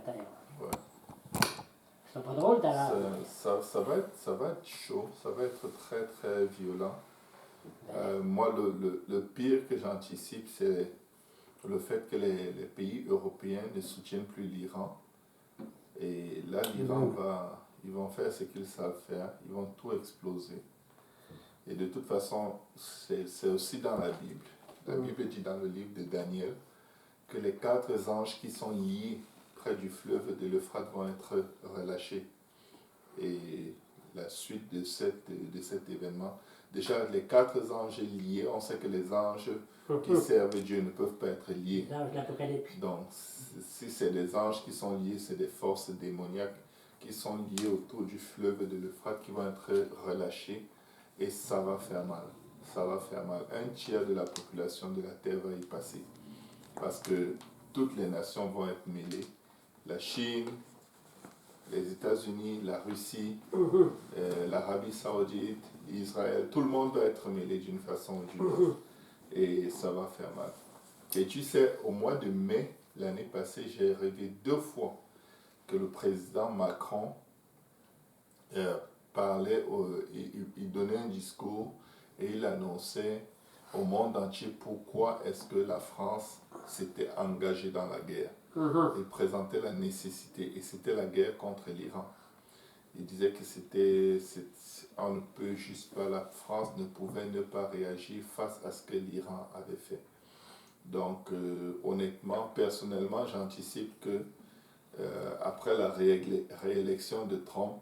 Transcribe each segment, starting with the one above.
Terre. Ouais. C'est pas drôle, t'as l'air. Ça va être chaud, ça va être très très violent. Ben, Moi, le pire que j'anticipe, c'est le fait que les pays européens ne soutiennent plus l'Iran. Et là, l'Iran ils vont faire ce qu'ils savent faire, ils vont tout exploser. Et de toute façon, c'est aussi dans la Bible. La Bible dit dans le livre de Daniel que les 4 anges qui sont liés près du fleuve de l'Euphrate vont être relâchés. Et la suite de cet événement, déjà les 4 anges liés, on sait que les anges qui servent Dieu ne peuvent pas être liés. l'ange de l'Apocalypse. Donc, si c'est des anges qui sont liés, c'est des forces démoniaques qui sont liées autour du fleuve de l'Euphrate qui vont être relâchées et ça va faire mal. Ça va faire mal. 1/3 de la population de la Terre va y passer parce que toutes les nations vont être mêlées. La Chine, les États-Unis, la Russie, l'Arabie Saoudite, Israël, tout le monde va être mêlé d'une façon ou d'une autre. Et ça va faire mal. Et tu sais, au mois de mai, l'année passée, j'ai rêvé 2 fois que le président Macron parlait, il donnait un discours et il annonçait au monde entier pourquoi est-ce que la France s'était engagée dans la guerre. Il présentait la nécessité et c'était la guerre contre l'Iran. Il disait que on ne peut juste pas, la France ne pouvait ne pas réagir face à ce que l'Iran avait fait. Donc, honnêtement, personnellement, j'anticipe que après la réélection de Trump,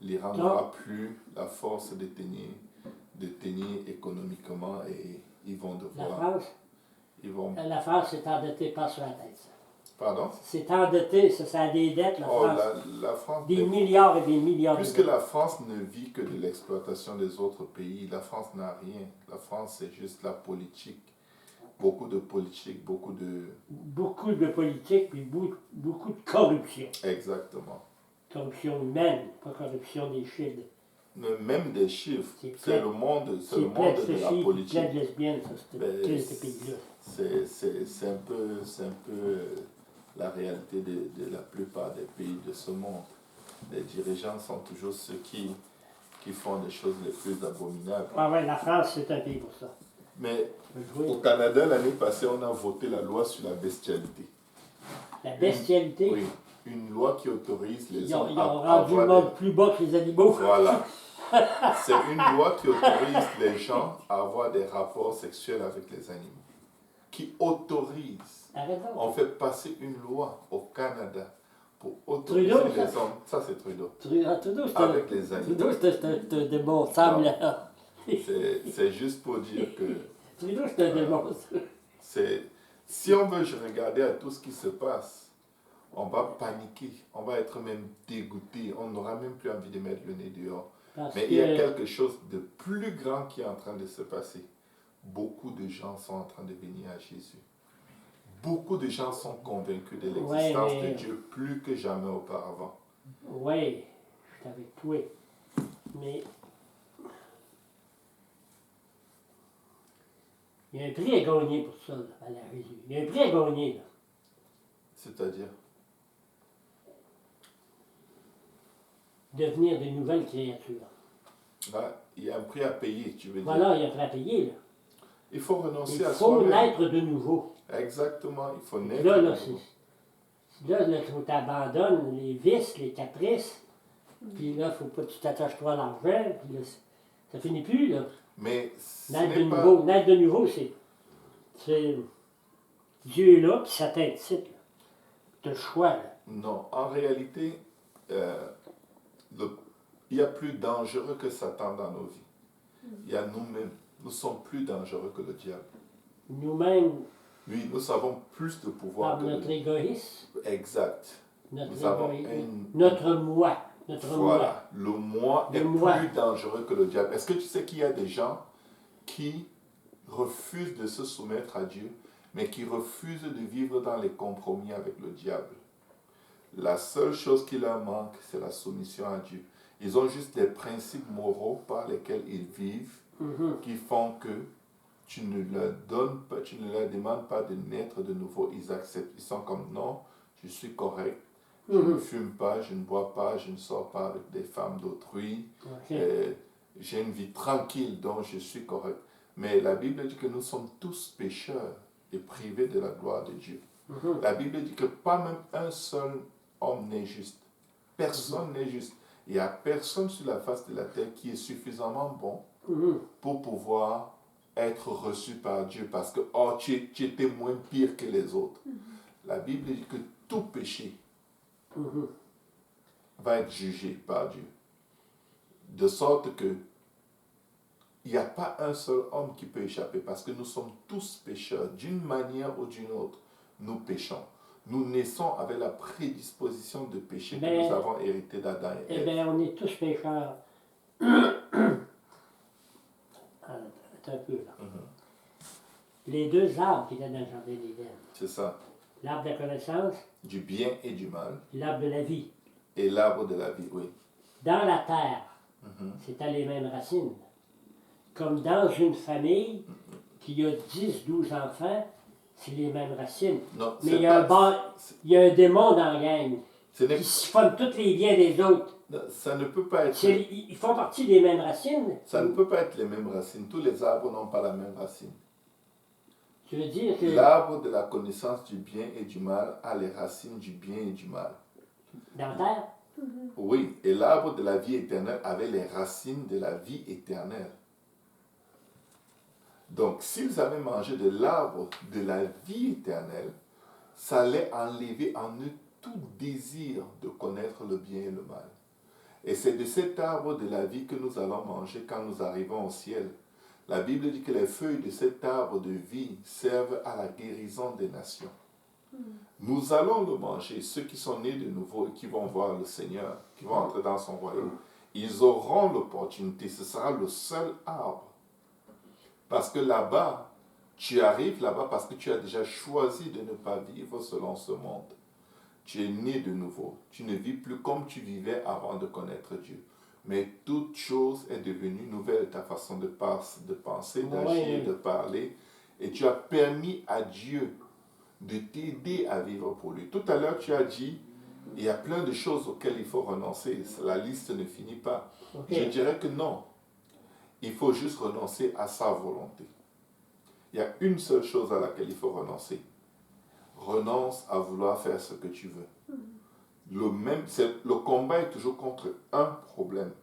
l'Iran n'aura plus la force de tenir économiquement et ils vont devoir... La France s'est endettée pas sur la tête. Ça. Pardon? C'est endetté, ça a des dettes, la France. La France des milliards et des milliards de dettes. Puisque la France ne vit que de l'exploitation des autres pays, la France n'a rien. La France, c'est juste la politique. Beaucoup de politique, beaucoup de politique, puis beaucoup de corruption. Exactement. Corruption humaine, pas corruption des chiffres. Même des chiffres. C'est le monde de la politique. C'est lesbienne, ça, ces pays-là. C'est un peu la réalité de la plupart des pays de ce monde. Les dirigeants sont toujours ceux qui font des choses les plus abominables. Ah ouais, la France, c'est un pays pour ça. Mais au Canada, l'année passée, on a voté la loi sur la bestialité. La bestialité? Oui, une loi qui autorise les hommes à avoir... Ils ont rendu le monde plus bas que les animaux. Voilà. C'est une loi qui autorise les gens à avoir des rapports sexuels avec les animaux. Qui autorise. On fait passer une loi au Canada pour autoriser Trudeau, les hommes. Ça, c'est Trudeau. Trudeau, avec les animaux. Trudeau, c'est un démon. C'est juste pour dire que... Trudeau, c'est un démon. Si on veut regarder à tout ce qui se passe, on va paniquer, on va être même dégoûté, on n'aura même plus envie de mettre le nez dehors. Mais il y a quelque chose de plus grand qui est en train de se passer. Beaucoup de gens sont en train de venir à Jésus. Beaucoup de gens sont convaincus de l'existence de Dieu plus que jamais auparavant. Oui, je suis avec toi. Mais il y a un prix à gagner pour ça, là, à la Jésus. Il y a un prix à gagner, là. C'est-à-dire? Devenir de nouvelles créatures. Là, il y a un prix à payer, tu veux dire. Voilà, il y a un prix à payer, là. Il faut renoncer à soi-même. Il faut soi-même. naître de nouveau. Exactement, il faut naître de nouveau. Là, tu t'abandonnes les vices, les caprices, puis là, il ne faut pas que tu t'attaches trop à l'argent, puis là, ça finit plus, là. Mais naître de nouveau, c'est Dieu est là, puis ça t'incite, là. Tu as le choix, là. Non, en réalité, il y a plus dangereux que Satan dans nos vies. Il y a nous-mêmes. Nous sommes plus dangereux que le diable. Nous-mêmes. Oui, nous avons plus de pouvoir que notre égoïsme. Exact. Notre moi. Voilà, le moi est plus dangereux que le diable. Est-ce que tu sais qu'il y a des gens qui refusent de se soumettre à Dieu, mais qui refusent de vivre dans les compromis avec le diable? La seule chose qui leur manque, c'est la soumission à Dieu. Ils ont juste des principes moraux par lesquels ils vivent, qui font que tu ne leur donnes pas, tu ne leur demandes pas de naître de nouveau. Ils acceptent. Ils sont comme non, je suis correct. Je ne fume pas, je ne bois pas, je ne sors pas avec des femmes d'autrui. J'ai une vie tranquille, donc je suis correct. Mais la Bible dit que nous sommes tous pécheurs et privés de la gloire de Dieu. La Bible dit que pas même un seul homme n'est juste. Personne n'est juste. Il n'y a personne sur la face de la terre qui est suffisamment bon pour pouvoir être reçu par Dieu parce que tu étais moins pire que les autres. La Bible dit que tout péché va être jugé par Dieu. De sorte que il n'y a pas un seul homme qui peut échapper parce que nous sommes tous pécheurs. D'une manière ou d'une autre, nous péchons. Nous naissons avec la prédisposition de péché que nous avons hérité d'Adam et Ève. Eh bien, on est tous pécheurs. Attends un peu, là. Les deux arbres qui étaient dans le jardin d'Éden. C'est ça. L'arbre de la connaissance. Du bien et du mal. L'arbre de la vie. Et l'arbre de la vie, oui. Dans la terre, c'était les mêmes racines. Comme dans une famille qui a 10-12 enfants, c'est les mêmes racines. Non, mais il y a un démon dans la gang qui siphonne tous les biens des autres. Non, ça ne peut pas être... Ils font partie des mêmes racines. Ça ne peut pas être les mêmes racines. Tous les arbres n'ont pas la même racine. Tu veux dire que... L'arbre de la connaissance du bien et du mal a les racines du bien et du mal. Dans la terre? Oui, et l'arbre de la vie éternelle avait les racines de la vie éternelle. Donc, s'ils avaient mangé de l'arbre de la vie éternelle, ça allait enlever en eux tout désir de connaître le bien et le mal. Et c'est de cet arbre de la vie que nous allons manger quand nous arrivons au ciel. La Bible dit que les feuilles de cet arbre de vie servent à la guérison des nations. Nous allons le manger. Ceux qui sont nés de nouveau et qui vont voir le Seigneur, qui vont entrer dans son royaume, ils auront l'opportunité. Ce sera le seul arbre. Parce que là-bas, tu arrives là-bas parce que tu as déjà choisi de ne pas vivre selon ce monde. Tu es né de nouveau. Tu ne vis plus comme tu vivais avant de connaître Dieu. Mais toute chose est devenue nouvelle. Ta façon de penser, d'agir, de parler. Et tu as permis à Dieu de t'aider à vivre pour lui. Tout à l'heure, tu as dit, il y a plein de choses auxquelles il faut renoncer. La liste ne finit pas. Je dirais que non. Il faut juste renoncer à sa volonté. Il y a une seule chose à laquelle il faut renoncer. Renonce à vouloir faire ce que tu veux. Le combat est toujours contre un problème.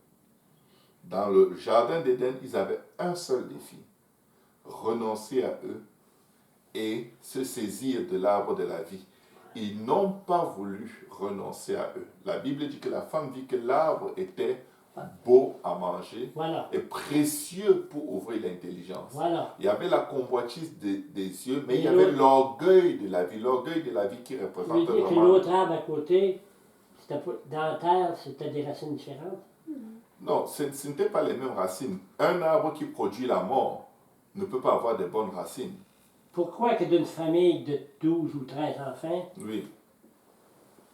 Dans le jardin d'Éden, ils avaient un seul défi. Renoncer à eux et se saisir de l'arbre de la vie. Ils n'ont pas voulu renoncer à eux. La Bible dit que la femme vit que l'arbre était beau à manger et précieux pour ouvrir l'intelligence. Il y avait la convoitise des yeux, mais il y avait l'orgueil de la vie. L'orgueil de la vie qui représente vraiment... que l'autre arbre à côté, dans la terre, c'était des racines différentes? Non, ce n'étaient pas les mêmes racines. Un arbre qui produit la mort ne peut pas avoir de bonnes racines. Pourquoi que d'une famille de 12 ou 13 enfants, oui,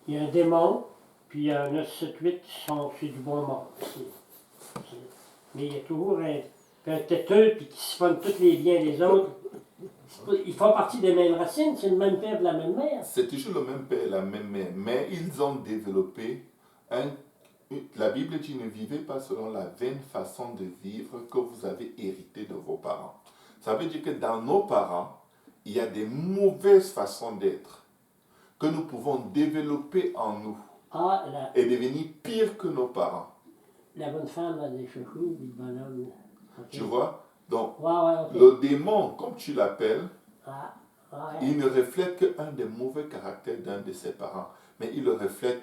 il y a un démon, puis il y en a 7-8 qui sont sur du bon monde. Mais il y a toujours un têteux puis qui siphonne tous les biens des autres. Ils font partie des mêmes racines, c'est le même père et la même mère. C'est toujours le même père et la même mère, mais ils ont développé la Bible dit ne vivez pas selon la vaine façon de vivre que vous avez hérité de vos parents. Ça veut dire que dans nos parents, il y a des mauvaises façons d'être que nous pouvons développer en nous et devenir pire que nos parents. La bonne femme a des chouchous, du bonhomme. Tu vois? Donc, okay. Le démon, comme tu l'appelles, il ne reflète qu'un des mauvais caractères d'un de ses parents. Mais il le reflète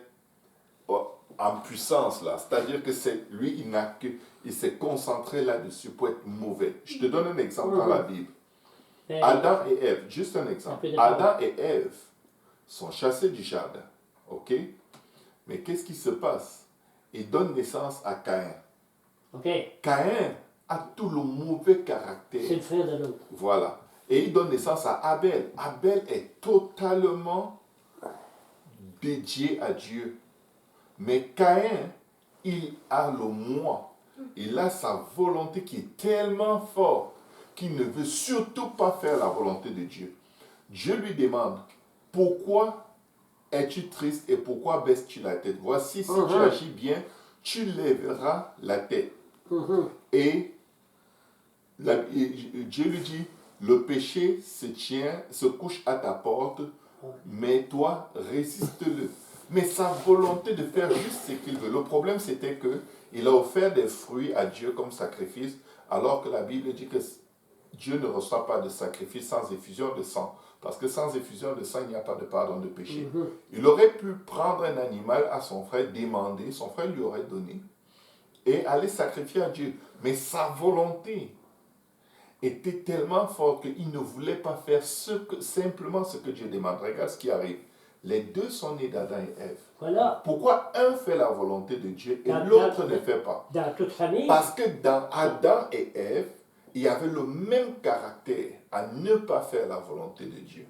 en puissance, là. C'est-à-dire que c'est lui, il s'est concentré là-dessus pour être mauvais. Je te donne un exemple dans la Bible. Adam et Ève, juste un exemple. Adam et Ève sont chassés du jardin. OK? Mais qu'est-ce qui se passe? Ils donnent naissance à Caïn. Caïn a tout le mauvais caractère. C'est le frère de l'autre. Voilà. Et il donne naissance à Abel. Abel est totalement dédié à Dieu. Mais Caïn, il a le moi. Il a sa volonté qui est tellement forte qu'il ne veut surtout pas faire la volonté de Dieu. Dieu lui demande, pourquoi es-tu triste et pourquoi baisses-tu la tête? Voici, si tu agis bien, tu lèveras la tête. Et Dieu lui dit, le péché se couche à ta porte, mais toi, résiste-le. Mais sa volonté de faire juste ce qu'il veut. Le problème, c'était qu'il a offert des fruits à Dieu comme sacrifice, alors que la Bible dit que Dieu ne reçoit pas de sacrifice sans effusion de sang. Parce que sans effusion de sang, il n'y a pas de pardon de péché. Il aurait pu prendre un animal à son frère, demander, son frère lui aurait donné, et aller sacrifier à Dieu. Mais sa volonté était tellement forte qu'il ne voulait pas faire simplement ce que Dieu demande. Regarde ce qui arrive. Les deux sont nés d'Adam et Ève. Voilà. Pourquoi un fait la volonté de Dieu et l'autre ne fait pas? Dans toute famille. Parce que dans Adam et Ève, il y avait le même caractère à ne pas faire la volonté de Dieu.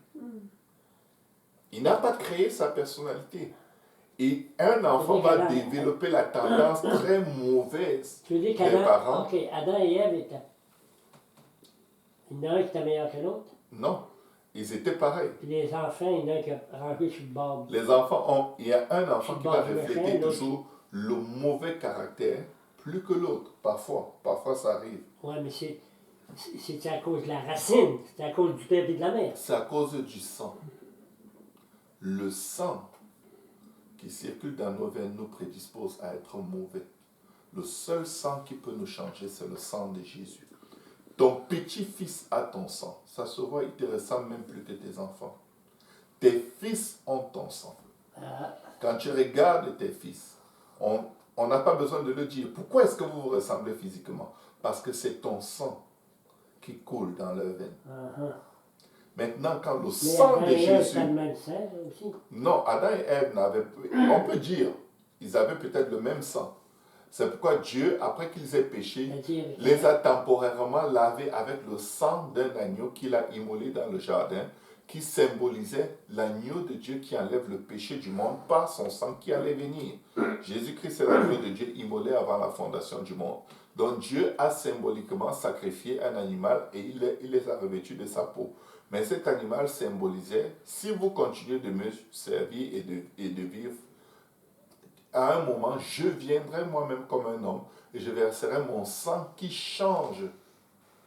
Il n'a pas créé sa personnalité. Et un enfant va développer la tendance très mauvaise des parents. Ok, Adam et Ève étaient. Il y en a un qui était meilleur que l'autre. Non, ils étaient pareils. Puis les enfants, il y en a un qui a rangé sur le bord. Les enfants il y a un enfant qui va refléter toujours le mauvais caractère plus que l'autre. Parfois ça arrive. Oui, mais c'est à cause de la racine, c'est à cause du père et de la mère. C'est à cause du sang. Le sang qui circule dans nos veines nous prédispose à être mauvais. Le seul sang qui peut nous changer, c'est le sang de Jésus. Ton petit-fils a ton sang. Ça se voit, il te ressemble même plus que tes enfants. Tes fils ont ton sang. Quand tu regardes tes fils, on n'a pas besoin de le dire. Pourquoi est-ce que vous vous ressemblez physiquement? Parce que c'est ton sang qui coule dans leurs veines. Maintenant, quand le sang de Jésus... Non, Adam et Ève n'avaient... On peut dire, ils avaient peut-être le même sang. C'est pourquoi Dieu, après qu'ils aient péché, les a temporairement lavés avec le sang d'un agneau qu'il a immolé dans le jardin, qui symbolisait l'agneau de Dieu qui enlève le péché du monde par son sang qui allait venir. Jésus-Christ est l'agneau de Dieu immolé avant la fondation du monde. Donc Dieu a symboliquement sacrifié un animal et il les a revêtus de sa peau. Mais cet animal symbolisait, si vous continuez de me servir et de vivre, à un moment, je viendrai moi-même comme un homme et je verserai mon sang qui change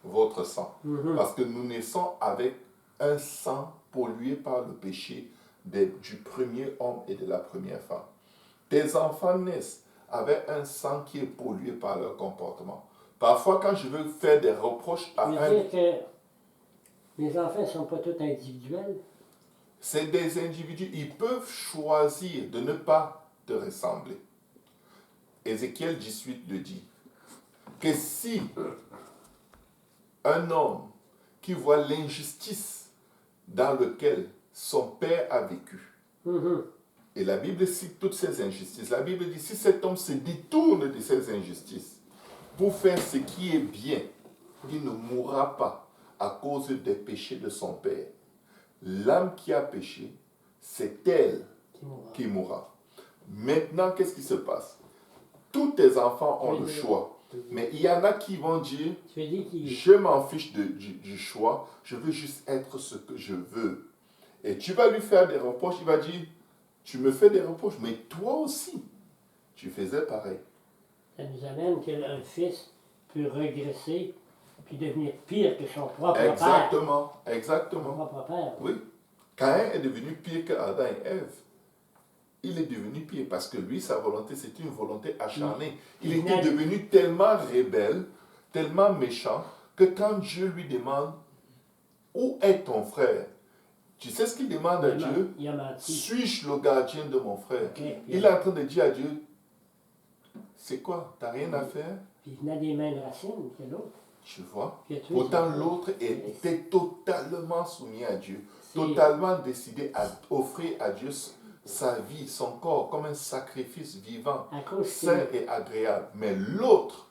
votre sang. Parce que nous naissons avec un sang pollué par le péché du premier homme et de la première femme. Tes enfants naissent avec un sang qui est pollué par leur comportement. Parfois, quand je veux faire des reproches à un... dire que les enfants ne sont pas tous individuels? C'est des individus, ils peuvent choisir de ne pas te ressembler. Ézéchiel 18 le dit, que si un homme qui voit l'injustice dans laquelle son père a vécu, et la Bible cite toutes ces injustices, la Bible dit, si cet homme se détourne de ces injustices pour faire ce qui est bien, il ne mourra pas à cause des péchés de son père. L'âme qui a péché, c'est elle qui mourra. Maintenant, qu'est-ce qui se passe? Tous tes enfants ont le choix. Mais il y en a qui vont dire, je m'en fiche du choix, je veux juste être ce que je veux. Et tu vas lui faire des reproches, il va dire, tu me fais des reproches, mais toi aussi, tu faisais pareil. Ça nous amène qu'un fils peut régresser puis devenir pire que son propre père. Exactement. Son propre père. Oui. Caïn est devenu pire que Adam et Ève. Il est devenu pire parce que lui, sa volonté, c'était une volonté acharnée. Il était devenu tellement rebelle, tellement méchant, que quand Dieu lui demande, où est ton frère? Tu sais ce qu'il demande à Dieu? Suis-je le gardien de mon frère? Il est en train de dire à Dieu, c'est quoi? Tu n'as rien à faire? Il venait des mêmes racines que l'autre. Tu vois? Pourtant, l'autre était totalement soumis à Dieu, totalement décidé à offrir à Dieu sa vie, son corps, comme un sacrifice vivant, sain et agréable. Mais l'autre,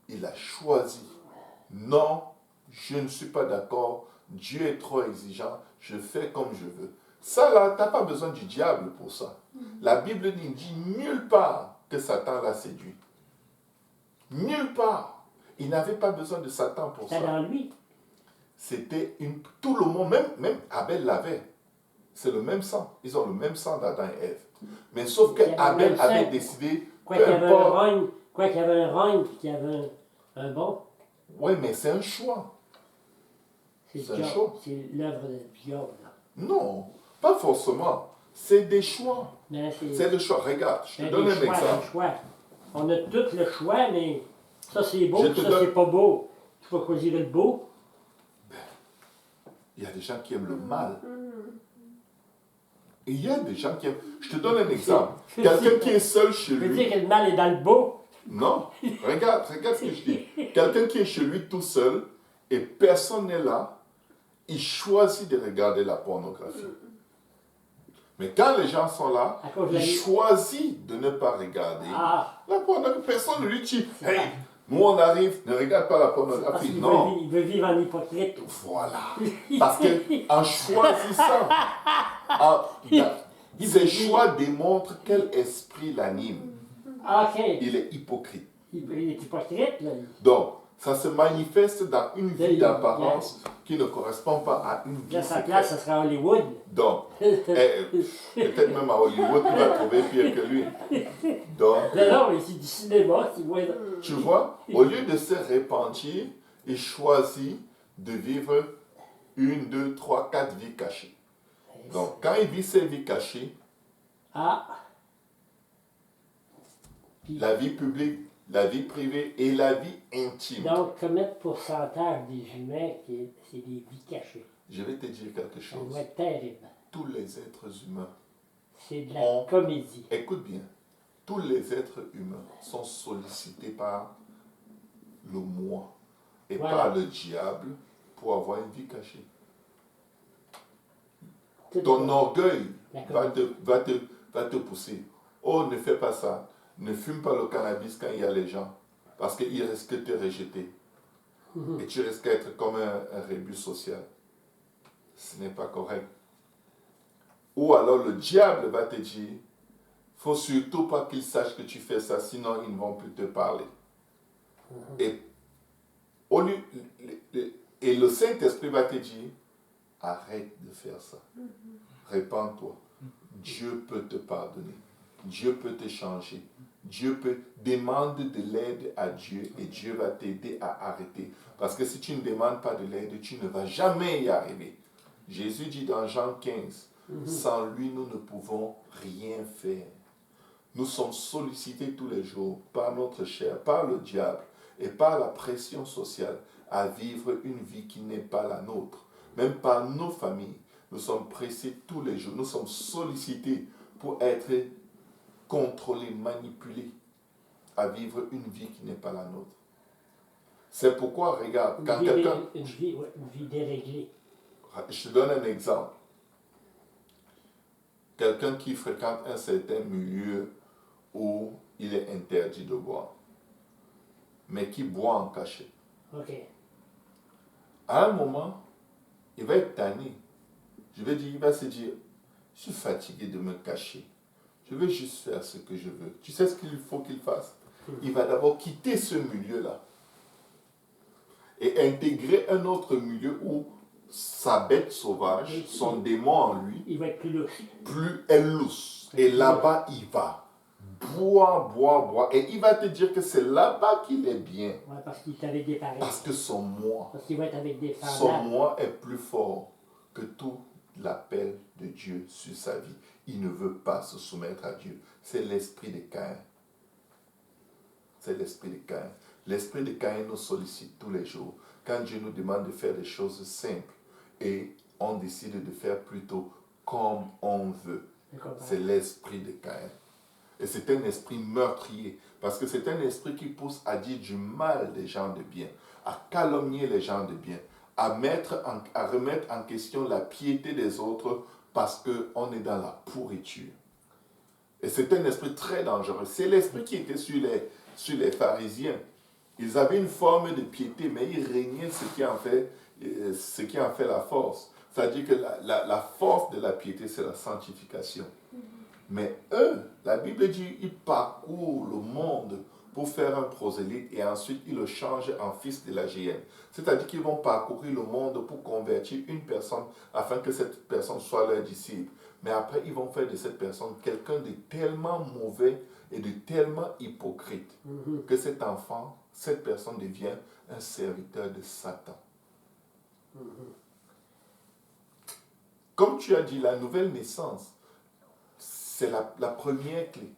il a choisi. Non, je ne suis pas d'accord. Dieu est trop exigeant. Je fais comme je veux. Ça là, tu n'as pas besoin du diable pour ça. La Bible ne dit nulle part que Satan l'a séduit. Nulle part. Il n'avait pas besoin de Satan pour ça. C'était dans lui. C'était tout le monde, même Abel l'avait. C'est le même sang. Ils ont le même sang d'Adam et Ève. Mais sauf que Il y avait le Abel même avait sang. décidé, Quoi peu qu'il y avait un importe. rogne, quoi qu'il y avait un rogne, puis qu'il y avait un bon, Oui, mais c'est un choix. c'est C'est un le choix. c'est l'œuvre de diable. Là. Non, pas forcément. C'est des choix. Mais C'est le choix. Regarde, je te c'est donne des un choix, exemple. des choix. On a tout le choix, mais ça c'est beau, Je puis te ça donne- c'est pas beau. Tu vas choisir le beau. Il y a des gens qui aiment le mal. Et il y a des gens qui aiment... Je te donne un exemple. Quelqu'un qui est seul chez Je veux lui... dire que le mal est dans le beau. Non, regarde ce que je dis. Quelqu'un qui est chez lui tout seul et personne n'est là, il choisit de regarder la pornographie. Mais quand les gens sont là, À cause de il la- choisit de ne pas regarder Ah, la pornographie. Personne ne lui dit, hey, nous on arrive, ne regarde pas la parce pornographie. qu'il Non. il veut vivre en hypocrite. Voilà. Parce qu'en choisissant, ces choix démontrent quel esprit l'anime. OK. Il est hypocrite. Il est hypocrite, là. Donc, ça se manifeste dans une vie Il- d'apparence qui ne correspond pas à une vie Là, sa place, secrète. ça sera Hollywood. Donc, peut-être même à Hollywood, tu vas trouver pire que lui. Donc, Mais non, mais c'est du cinéma, tu vois. tu vois, au lieu de se repentir, il choisit de vivre 1, 2, 3, 4 vies cachées. Donc, quand il vit ses vies cachées, Ah, la vie publique, la vie privée et la vie intime. donc, combien de pourcentage des humains, c'est des vies cachées? Je vais te dire quelque Ça chose. doit être terrible. Tous les êtres humains, C'est de la On- comédie. écoute bien, tous les êtres humains sont sollicités par le moi et Voilà. par le diable pour avoir une vie cachée. Tout Ton est- orgueil D'accord. va te pousser. Oh, ne fais pas ça. Ne fume pas le cannabis quand il y a les gens. Parce qu'il risque de te rejeter. Et tu risques d'être comme un rébus social. Ce n'est pas correct. Ou alors le diable va te dire, faut surtout pas qu'ils sachent que tu fais ça, sinon ils ne vont plus te parler. Et, au lieu, et le Saint-Esprit va te dire, arrête de faire ça. Répands-toi. Dieu peut te pardonner. Dieu peut te changer. Dieu peut demander de l'aide à Dieu et Dieu va t'aider à arrêter. Parce que si tu ne demandes pas de l'aide, tu ne vas jamais y arriver. Jésus dit dans Jean 15, sans lui nous ne pouvons rien faire. Nous sommes sollicités tous les jours par notre chair, par le diable et par la pression sociale à vivre une vie qui n'est pas la nôtre. Même par nos familles, nous sommes pressés tous les jours. Nous sommes sollicités pour être contrôlés, manipulés à vivre une vie qui n'est pas la nôtre. C'est pourquoi, regarde, quand quelqu'un... Une vie déréglée. Je te donne un exemple. Quelqu'un qui fréquente un certain milieu où il est interdit de boire, mais qui boit en cachette. OK. À un moment, il va être tanné. Je vais dire, il va se dire, je suis fatigué de me cacher. Je veux juste faire ce que je veux. Tu sais ce qu'il faut qu'il fasse? Il va d'abord quitter ce milieu-là et intégrer un autre milieu où sa bête sauvage, son démon en lui, Il va être plus louche. plus est lousse. Et là-bas, il va boire. Et il va te dire que c'est là-bas qu'il est bien. Ouais, parce qu'il est avec des parents. Parce que son moi, Parce qu'il va être avec des son femmes. moi est plus fort que tout l'appel de Dieu sur sa vie. Il ne veut pas se soumettre à Dieu. C'est l'esprit de Caïn. C'est l'esprit de Caïn. L'esprit de Caïn nous sollicite tous les jours. Quand Dieu nous demande de faire des choses simples et on décide de faire plutôt comme on veut. C'est l'esprit de Caïn. Et c'est un esprit meurtrier. Parce que c'est un esprit qui pousse à dire du mal des gens de bien, à calomnier les gens de bien, à remettre en question la piété des autres parce qu'on est dans la pourriture. Et c'est un esprit très dangereux. C'est l'esprit qui était sur les pharisiens. Ils avaient une forme de piété, mais ils régnaient ce qui en fait la force. C'est-à-dire que la force de la piété, c'est la sanctification. Mais eux, la Bible dit, ils parcourent le monde pour faire un prosélyte et ensuite ils le changent en fils de la GN. C'est-à-dire qu'ils vont parcourir le monde pour convertir une personne afin que cette personne soit leur disciple. Mais après, ils vont faire de cette personne quelqu'un de tellement mauvais et de tellement hypocrite que cet enfant, cette personne devient un serviteur de Satan. Comme tu as dit, la nouvelle naissance, c'est la première clé.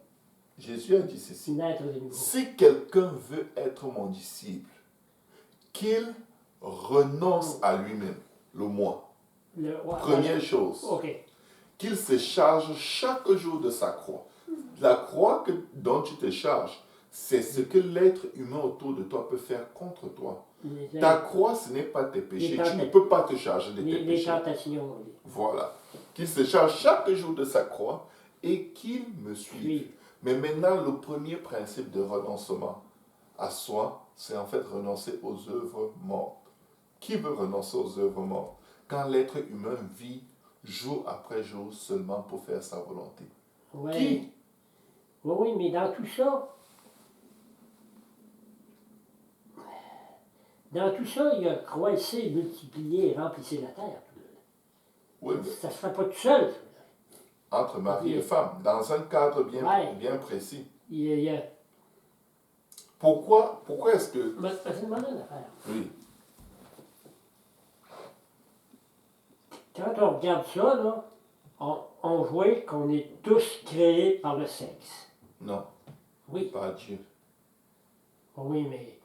Jésus a dit ceci. Naître de nouveau. Si quelqu'un veut être mon disciple, qu'il renonce à lui-même, le moi. Première chose, OK. qu'il se charge chaque jour de sa croix. La croix dont tu te charges, c'est ce que l'être humain autour de toi peut faire contre toi. Ta croix, ce n'est pas tes péchés. Tu ne peux pas te charger de tes Les péchés. tentations. Voilà. Qu'il se charge chaque jour de sa croix et qu'il me suive. Oui. Mais maintenant, le premier principe de renoncement à soi, c'est en fait renoncer aux œuvres mortes. Qui veut renoncer aux œuvres mortes? Quand l'être humain vit jour après jour seulement pour faire sa volonté. Ouais. Qui? Oui, mais dans tout ça, il y a croissez, multiplier et remplissez la terre. Oui, mais Ça ne se fait pas tout seul. entre mari et femme, dans un cadre bien, Ouais. bien précis. Il y a... Pourquoi est-ce que... Mais c'est demandé une affaire. Oui, Quand on regarde ça, là, on voit qu'on est tous créés par le sexe. non, Oui. pas Dieu. Oui, mais...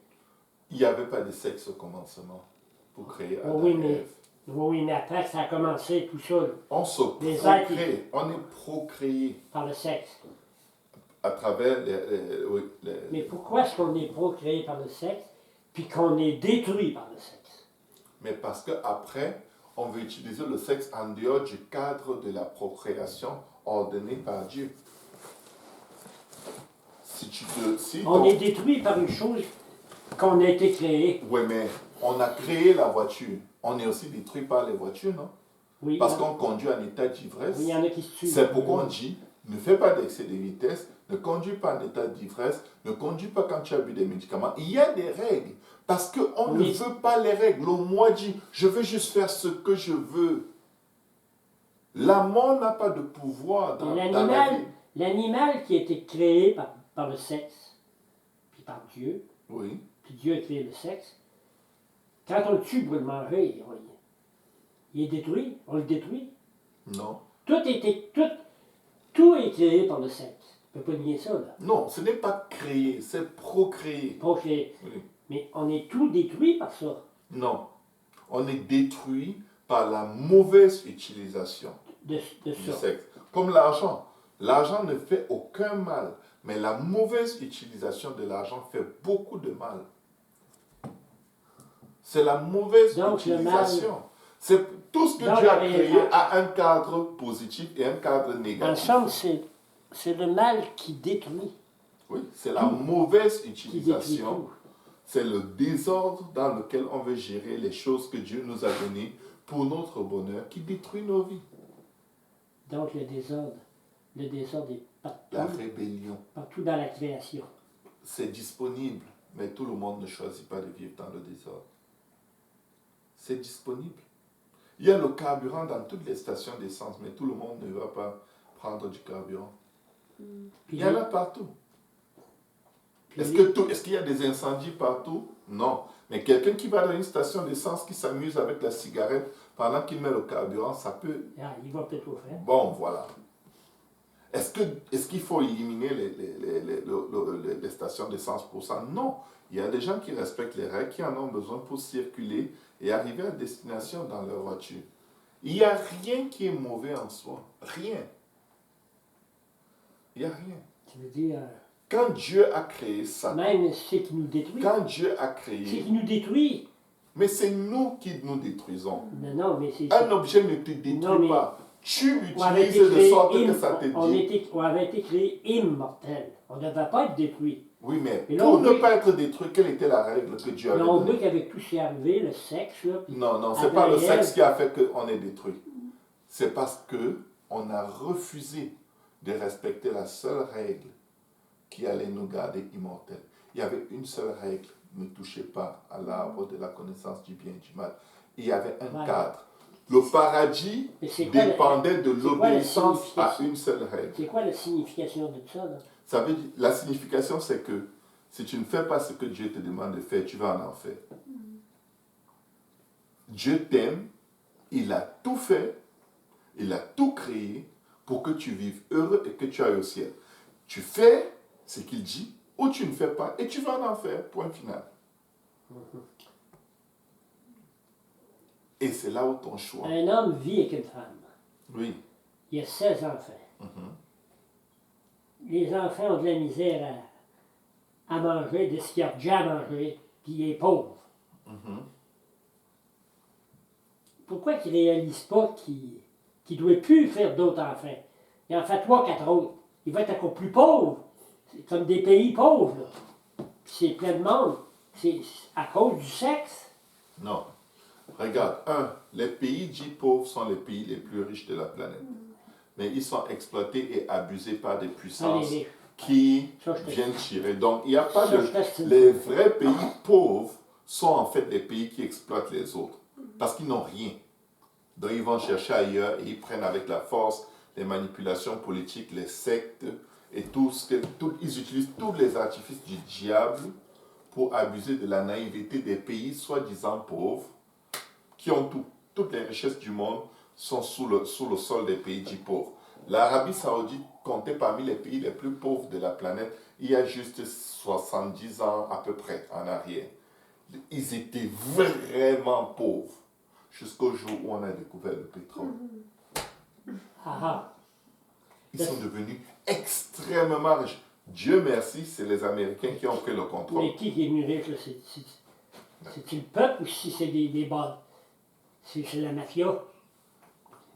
Il n'y avait pas de sexe au commencement pour créer Adam Oui, et mais... Ève. Oui, mais après, ça a commencé tout ça, là, On se Les procrée, on est procréé par le sexe. à travers Mais pourquoi est-ce qu'on est procréé par le sexe, puis qu'on est détruit par le sexe? Mais parce qu'après, on veut utiliser le sexe en dehors du cadre de la procréation ordonnée par Dieu. On est détruit par une chose qu'on a été créé. Oui, mais on a créé la voiture. On est aussi détruit par les voitures, non? Oui, Parce hein. qu'on conduit en état d'ivresse. Oui, il y en a qui se tuent. C'est pourquoi on dit, ne fais pas d'excès de vitesse, ne conduis pas en état d'ivresse, ne conduis pas quand tu as bu des médicaments. Il y a des règles, parce qu'on ne veut pas les règles. Le moi dit, je veux juste faire ce que je veux. La mort n'a pas de pouvoir dans la vie. L'animal qui a été créé par le sexe, puis par Dieu, Oui. puis Dieu a créé le sexe, quand on le tue pour le manger, il est détruit, on le détruit. Non. Tout est créé par le sexe. On ne peut pas nier ça, là. Non, ce n'est pas créer, c'est procréer. Procréer. Oui. Mais on est tout détruit par ça. Non. On est détruit par la mauvaise utilisation De du ça. sexe. Comme l'argent. L'argent ne fait aucun mal, mais la mauvaise utilisation de l'argent fait beaucoup de mal. C'est la mauvaise Donc, le utilisation. C'est tout ce que Donc, Dieu a la créé réalité- a un cadre positif et un cadre Dans le négatif. sens, c'est le mal qui détruit. Oui, c'est la mauvaise Qui détruit utilisation. tout. C'est le désordre dans lequel on veut gérer les choses que Dieu nous a données pour notre bonheur qui détruit nos vies. Donc, le désordre est La partout, rébellion, partout dans la création. c'est disponible, mais tout le monde ne choisit pas de vivre dans le désordre. C'est disponible. Il y a le carburant dans toutes les stations d'essence, mais tout le monde ne va pas prendre du carburant. Puis Il y en a partout. puis Est-ce qu'il y a des incendies partout? Non. Mais quelqu'un qui va dans une station d'essence, qui s'amuse avec la cigarette pendant qu'il met le carburant, ça peut... il va peut-être au faire. Bon, voilà. Est-ce qu'il faut éliminer les stations d'essence pour ça? Non. Il y a des gens qui respectent les règles, qui en ont besoin pour circuler et arriver à destination dans leur voiture. Il n'y a rien qui est mauvais en soi. Rien. Il n'y a rien. Tu veux dire, Quand Dieu a créé ça, même ce qui nous détruit. quand Dieu a Ce créé, qui nous détruit. mais c'est nous qui nous détruisons. Non, mais c'est... Un objet ne te détruit Non, mais- pas. Tu On avait été l'utilises de créé sorte que ça te on avait été créé immortel. On ne devait pas être détruit. Oui, mais Et là, pour on ne veut- pas être détruit, quelle était la règle que Dieu avait Mais on veut donnée? qu'avec tout ce qui est arrivé, le sexe, là, puis Non, non, c'est Adam pas le et sexe Ève, qui a fait qu'on est détruit. C'est parce que on a refusé de respecter la seule règle qui allait nous garder immortels. il y avait une seule règle, ne touchez pas à l'arbre de la connaissance du bien et du mal. Il y avait un cadre. Le paradis dépendait de l'obéissance à une seule règle. C'est quoi la signification de ça, là? Ça veut dire, la signification, c'est que si tu ne fais pas ce que Dieu te demande de faire, tu vas en enfer. Dieu t'aime, il a tout fait, il a tout créé pour que tu vives heureux et que tu ailles au ciel. Tu fais ce qu'il dit ou tu ne fais pas et tu vas en enfer, point final. Et c'est là où ton choix. Un homme vit avec une femme. Oui. Il y a 16 enfants. Les enfants ont de la misère à manger de ce qu'il y a déjà à manger, puis il est pauvre. Pourquoi qu'il ne réalise pas qu'il ne doit plus faire d'autres enfants? Il en fait 3, 4 autres. Il va être encore plus pauvre. C'est comme des pays pauvres, là. Puis c'est plein de monde. C'est à cause du sexe. Non. Regarde, les pays dits pauvres sont les pays les plus riches de la planète. Mais ils sont exploités et abusés par des puissances qui viennent tirer. Donc, il n'y a pas de... Les vrais pays pauvres sont en fait les pays qui exploitent les autres. Parce qu'ils n'ont rien. Donc, ils vont chercher ailleurs et ils prennent avec la force les manipulations politiques, les sectes et ils utilisent tous les artifices du diable pour abuser de la naïveté des pays soi-disant pauvres qui ont tout. Toutes les richesses du monde sont sous le sol des pays dits pauvres. L'Arabie Saoudite comptait parmi les pays les plus pauvres de la planète il y a juste 70 ans à peu près en arrière. Ils étaient vraiment pauvres jusqu'au jour où on a découvert le pétrole. Ils sont devenus extrêmement riches. Dieu merci, c'est les Américains qui ont pris le contrôle. Mais qui est venu riche, là? C'est-tu le peuple ou si c'est des balles? C'est la mafia?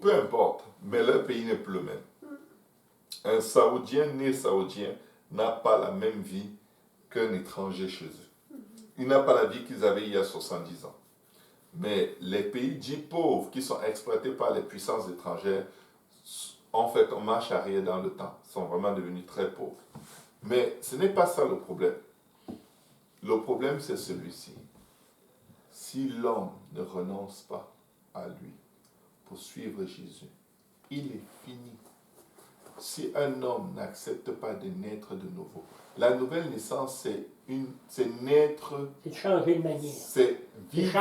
Peu importe, mais leur pays n'est plus le même. Un Saoudien né saoudien n'a pas la même vie qu'un étranger chez eux. Il n'a pas la vie qu'ils avaient il y a 70 ans. Mais les pays dits pauvres qui sont exploités par les puissances étrangères, en fait, on marche arrière dans le temps, sont vraiment devenus très pauvres. Mais ce n'est pas ça le problème. Le problème, c'est celui-ci. Si l'homme ne renonce pas à lui pour suivre Jésus, il est fini. Si un homme n'accepte pas de naître de nouveau, la nouvelle naissance, c'est naître. C'est changer de manière. C'est vivre,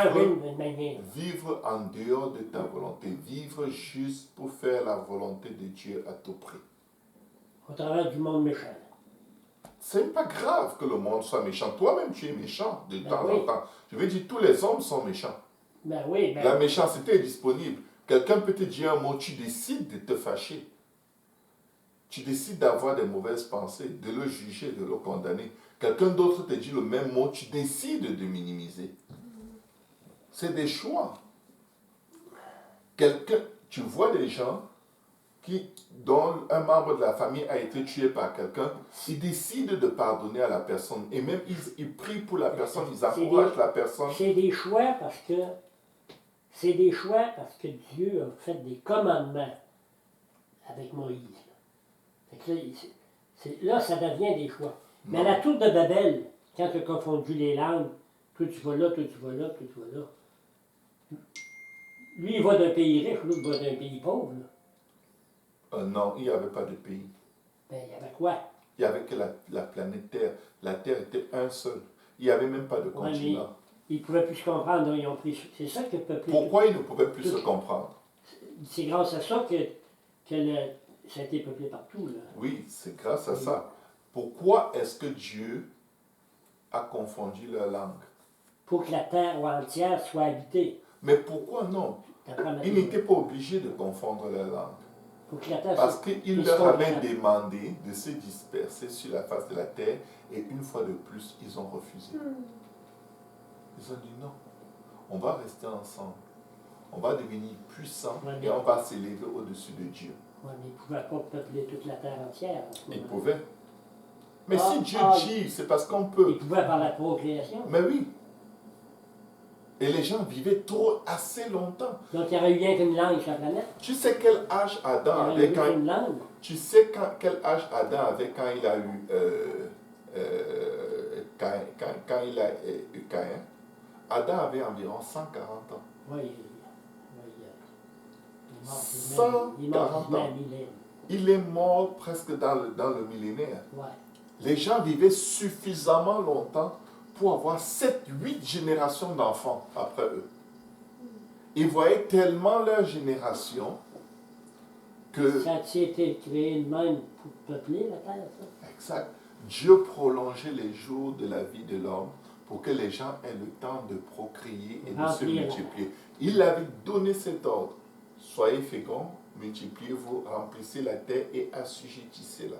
vivre en dehors de ta volonté. Vivre juste pour faire la volonté de Dieu à tout prix. Au travers du monde méchant. C'est pas grave que le monde soit méchant. Toi-même, tu es méchant de temps en temps. Je veux dire, tous les hommes sont méchants. La méchanceté est disponible. Quelqu'un peut te dire un mot, tu décides de te fâcher. Tu décides d'avoir des mauvaises pensées, de le juger, de le condamner. Quelqu'un d'autre te dit le même mot, tu décides de minimiser. C'est des choix. Tu vois des gens dont un membre de la famille a été tué par quelqu'un, ils décident de pardonner à la personne. Et même ils prient pour la personne, ils encouragent la personne. C'est des choix parce que Dieu a fait des commandements avec Moïse. Là, ça devient des choix. Mais à la tour de Babel, quand tu as confondu les langues, toi tu vas là, toi tu vas là, toi tu vas là. Lui, il va d'un pays riche, l'autre va d'un pays pauvre. Non, il n'y avait pas de pays. Ben, il y avait quoi? Il n'y avait que la planète Terre. La Terre était un seul. Il n'y avait même pas de continent. Ils ne pouvaient plus se comprendre, donc ils ont pris. C'est ça que le peuple. Pourquoi ils ne pouvaient plus se comprendre? C'est grâce à ça que ça a été peuplé partout. Là. Oui, c'est grâce à ça. Pourquoi est-ce que Dieu a confondu leur langue? Pour que la terre entière soit habitée. Mais pourquoi non? Ils n'étaient pas obligés de confondre leur langue. Parce qu'il leur avait demandé de se disperser sur la face de la terre et une fois de plus, ils ont refusé. Ils ont dit non, on va rester ensemble. On va devenir puissants et on va s'élever au-dessus de Dieu. Oui, mais ils ne pouvaient pas peupler toute la terre entière. Ils pouvaient. Mais si Dieu dit, c'est parce qu'on peut. Ils pouvaient par la procréation. Mais oui. Et les gens vivaient assez longtemps. Donc il y aurait eu rien qu'une langue sur la planète. Tu sais quel âge Adam avait quand une langue. Tu sais quel âge Adam avait quand il a eu quand il a eu Caïn, Adam avait environ 140 ans. Oui, il est mort 140 ans. millénaire. Il est mort presque dans le millénaire. Ouais. Les gens vivaient suffisamment longtemps pour avoir 7-8 générations d'enfants après eux. Ils voyaient tellement leur génération que... Ça a été créé de même pour peupler la terre, ça? Exact. Dieu prolongeait les jours de la vie de l'homme pour que les gens aient le temps de procréer et de se multiplier. Il avait donné cet ordre. Soyez féconds, multipliez-vous, remplissez la terre et assujettissez-la.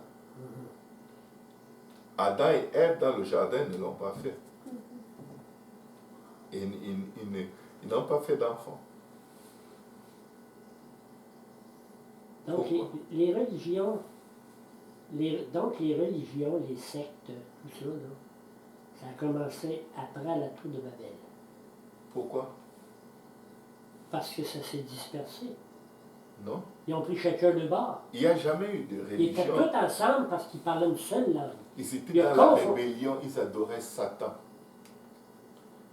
Adam et Ève dans le jardin ne l'ont pas fait. Et ils n'ont pas fait d'enfants. Donc les religions, les sectes, tout ça, là, ça a commencé après la tour de Babel. Pourquoi? Parce que ça s'est dispersé. Non. Ils ont pris chacun de bord. Il n'y a jamais eu de Ils étaient religion. tous ensemble parce qu'ils parlaient une seule langue. Ils étaient dans la rébellion, ils adoraient Satan.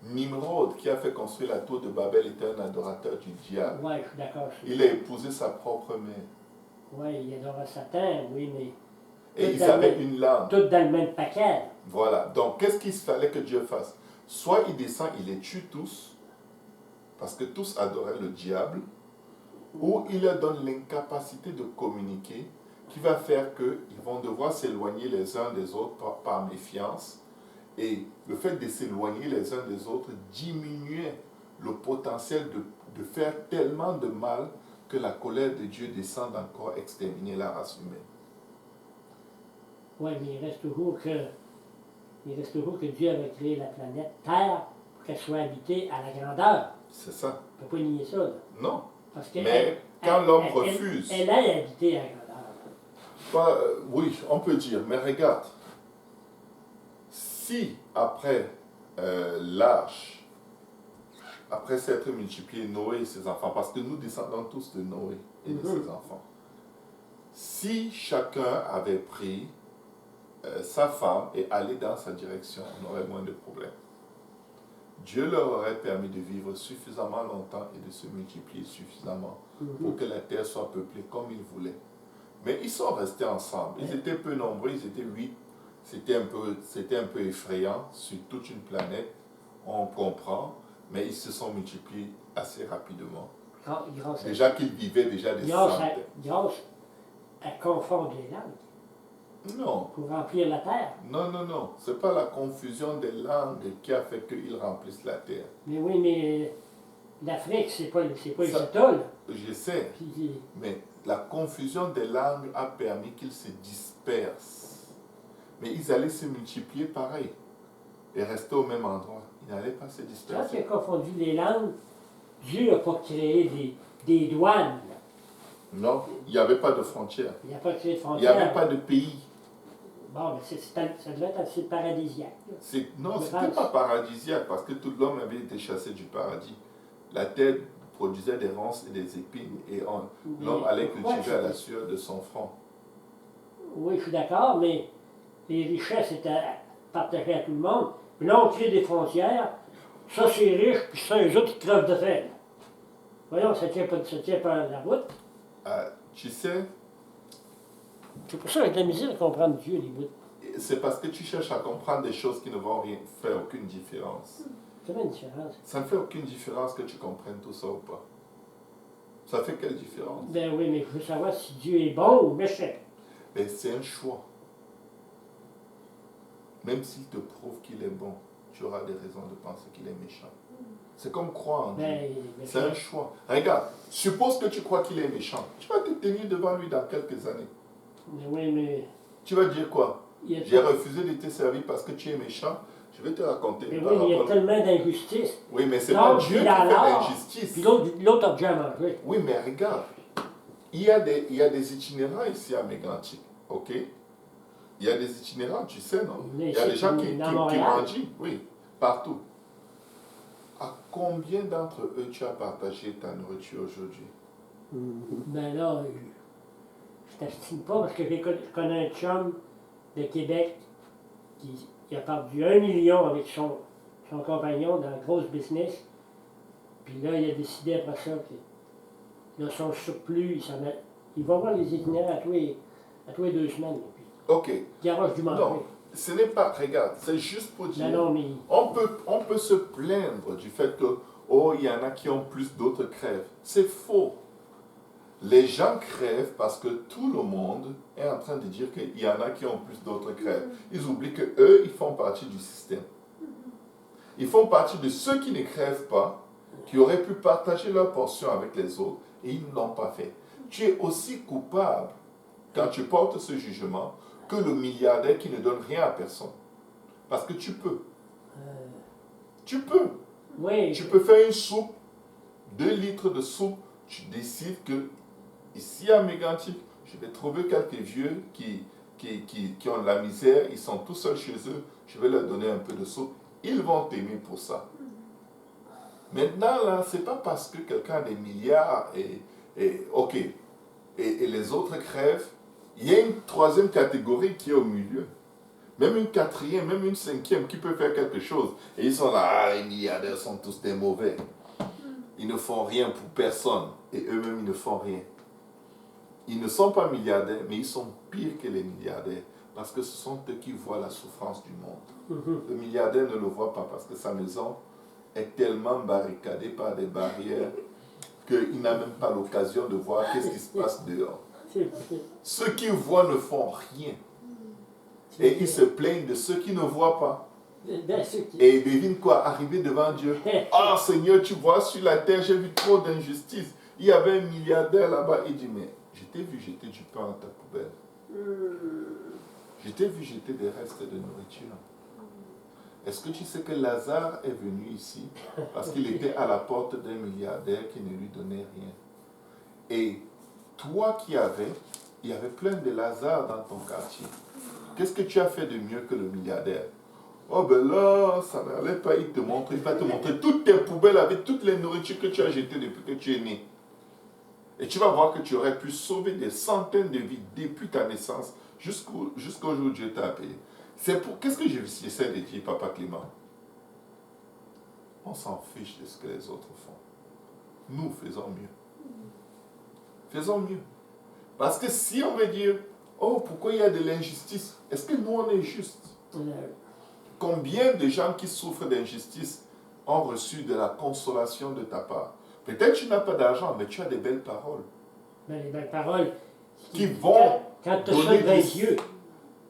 Nimrod, qui a fait construire la tour de Babel, était un adorateur du diable. Oui, je suis d'accord. Il a épousé sa propre mère. Oui, il adorait Satan, oui, mais... Et ils avaient une langue. Toutes dans le même paquet. Voilà. Donc, qu'est-ce qu'il fallait que Dieu fasse? Soit il descend, il les tue tous, parce que tous adoraient le diable, ou il leur donne l'incapacité de communiquer, qui va faire qu'ils vont devoir s'éloigner les uns des autres par méfiance. Et le fait de s'éloigner les uns des autres diminuait le potentiel de faire tellement de mal que la colère de Dieu descende encore exterminer la race humaine. Oui, mais il reste toujours que Dieu avait créé la planète Terre pour qu'elle soit habitée à la grandeur. C'est ça. On ne peut pas nier ça, là. Non. Parce que Mais quand l'homme refuse... Elle est habitée à la grandeur. Oui, on peut dire, mais regarde. Si après l'arche, après s'être multiplié Noé et ses enfants, parce que nous descendons tous de Noé et de ses enfants, si chacun avait pris sa femme et allé dans sa direction, on aurait moins de problèmes. Dieu leur aurait permis de vivre suffisamment longtemps et de se multiplier suffisamment pour que la terre soit peuplée comme ils voulaient. Mais ils sont restés ensemble. Ils étaient peu nombreux, ils étaient 8. C'était un peu effrayant sur toute une planète, on comprend, mais ils se sont multipliés assez rapidement. Déjà qu'ils vivaient déjà des centaines. Grâce à confondre les langues. Non. Pour remplir la terre. Non. Ce n'est pas la confusion des langues qui a fait qu'ils remplissent la terre. Mais oui, mais l'Afrique, c'est pas les États, là. Je sais. Mais la confusion des langues a permis qu'ils se dispersent. Mais ils allaient se multiplier pareil et rester au même endroit. Ils n'allaient pas se disperser. Quand il a confondu les langues, Dieu n'a pas créé des douanes. Non, il n'y avait pas de frontières. Il n'a pas créé de Il frontières. n'y avait pas de pays. Bon, mais ça devait être assez paradisiaque. Non, ce n'était pas paradisiaque parce que tout l'homme avait été chassé du paradis. La terre produisait des ronces et des épines et l'homme allait cultiver à la sueur de son front. Oui, je suis d'accord, mais les richesses étaient partagées à tout le monde. Puis là, on crée des frontières. Ça, c'est riche, puis ça, eux autres, ils crevent de faim. Voyons, ça tient pas la route. Tu sais... C'est pour ça que j'ai de la misère à comprendre Dieu, les bouts. C'est parce que tu cherches à comprendre des choses qui ne vont rien faire aucune différence. Ça fait une différence. Ça ne fait aucune différence que tu comprennes tout ça ou pas. Ça fait quelle différence? Ben oui, mais je veux savoir si Dieu est bon ou méchant. Mais c'est un choix. Même s'il te prouve qu'il est bon, tu auras des raisons de penser qu'il est méchant. C'est comme croire en Dieu. C'est un choix. Regarde, suppose que tu crois qu'il est méchant. Tu vas te tenir devant lui dans quelques années. Mais oui, mais... Tu vas dire quoi? J'ai refusé de te servir parce que tu es méchant. Je vais te raconter. Mais oui, mais il y a tellement d'injustice. Oui, mais c'est pas Dieu qui fait l'injustice. Puis l'autre a déjà mangé. Oui, mais regarde. Il y a des itinérants ici à Mégantic. OK? Il y a des itinérants, tu sais, non? Il y a des gens qui mangent, oui, partout. À combien d'entre eux tu as partagé ta nourriture aujourd'hui? Ben là, je t'estime pas parce que je connais un chum de Québec qui il a perdu 1 million avec son compagnon dans le gros business. Puis là, il a décidé après ça que là, son surplus, il va voir les itinéraires à tous les 2 semaines. Puis, Ok. garage du manger. Non, ce n'est pas, regarde, c'est juste pour dire, Non, mais on peut se plaindre du fait que, oh, il y en a qui ont plus, d'autres crèvent. C'est faux. Les gens crèvent parce que tout le monde est en train de dire qu'il y en a qui ont plus, d'autres crèvent. Ils oublient que eux, ils font partie du système. Ils font partie de ceux qui ne crèvent pas, qui auraient pu partager leur portion avec les autres et ils ne l'ont pas fait. Tu es aussi coupable quand tu portes ce jugement que le milliardaire qui ne donne rien à personne. Parce que tu peux. Tu peux. oui, Tu peux faire une soupe, 2 litres de soupe, tu décides que ici à Mégantic, je vais trouver quelques vieux qui ont de la misère, ils sont tout seuls chez eux, je vais leur donner un peu de soupe, ils vont t'aimer pour ça. Maintenant, là, c'est pas parce que quelqu'un a des milliards ok, et les autres crèvent, il y a une 3e catégorie qui est au milieu. Même une 4e, même une 5e qui peut faire quelque chose. Et ils sont là, ah, les milliardaires sont tous des mauvais. Ils ne font rien pour personne. Et eux-mêmes, ils ne font rien. Ils ne sont pas milliardaires, mais ils sont pires que les milliardaires. Parce que ce sont eux qui voient la souffrance du monde. Le milliardaire ne le voit pas parce que sa maison est tellement barricadée par des barrières qu'il n'a même pas l'occasion de voir qu'est-ce qui se passe dehors. Ceux qui voient ne font rien. Et ils se plaignent de ceux qui ne voient pas. Et devine quoi, arriver devant Dieu. Oh Seigneur, tu vois, sur la terre, j'ai vu trop d'injustice. Il y avait un milliardaire là-bas. Il dit, mais je t'ai vu jeter du pain dans ta poubelle. Je t'ai vu jeter des restes de nourriture. Est-ce que tu sais que Lazare est venu ici parce qu'il était à la porte d'un milliardaire qui ne lui donnait rien. Et toi qui avais, il y avait plein de Lazare dans ton quartier. Qu'est-ce que tu as fait de mieux que le milliardaire? Oh ben là, ça n'allait pas, il va te montrer toutes tes poubelles avec toutes les nourritures que tu as jetées depuis que tu es né. Et tu vas voir que tu aurais pu sauver des centaines de vies depuis ta naissance jusqu'au jour où Dieu t'a appelé. Qu'est-ce que j'essaie de dire, Papa Clément? On s'en fiche de ce que les autres font. Nous, faisons mieux. Faisons mieux. Parce que si on veut dire, oh, pourquoi il y a de l'injustice? Est-ce que nous, on est juste? Combien de gens qui souffrent d'injustice ont reçu de la consolation de ta part? Peut-être tu n'as pas d'argent, mais tu as des belles paroles. Mais les belles paroles qui vont quand tu as ça devant les yeux.